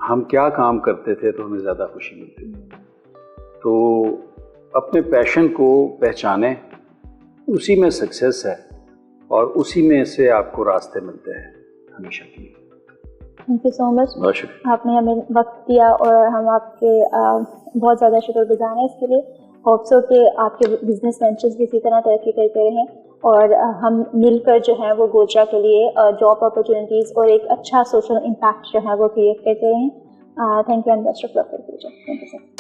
ہم کیا کام کرتے تھے تو ہمیں زیادہ خوشی ملتی تھی. تو اپنے پیشن کو پہچانیں, اسی میں سکسیس ہے اور اسی میں سے آپ کو راستے ملتے ہیں ہمیشہ کی. تھینک یو سو مچ. بہت شکریہ. آپ نے ہمیں وقت دیا اور ہم آپ کے بہت زیادہ شکر گزار ہیں اس کے لیے. ہوپ سو کہ آپ کے بزنس وینچرز بھی اسی طرح ترقی کرتے رہیں اور ہم مل کر جو ہے وہ گوجرا کے لیے جاب اپرچونیٹیز اور ایک اچھا سوشل امپیکٹ جو ہے وہ کریٹ کرتے رہیں. Thank you and best of luck for future. Thank you sir.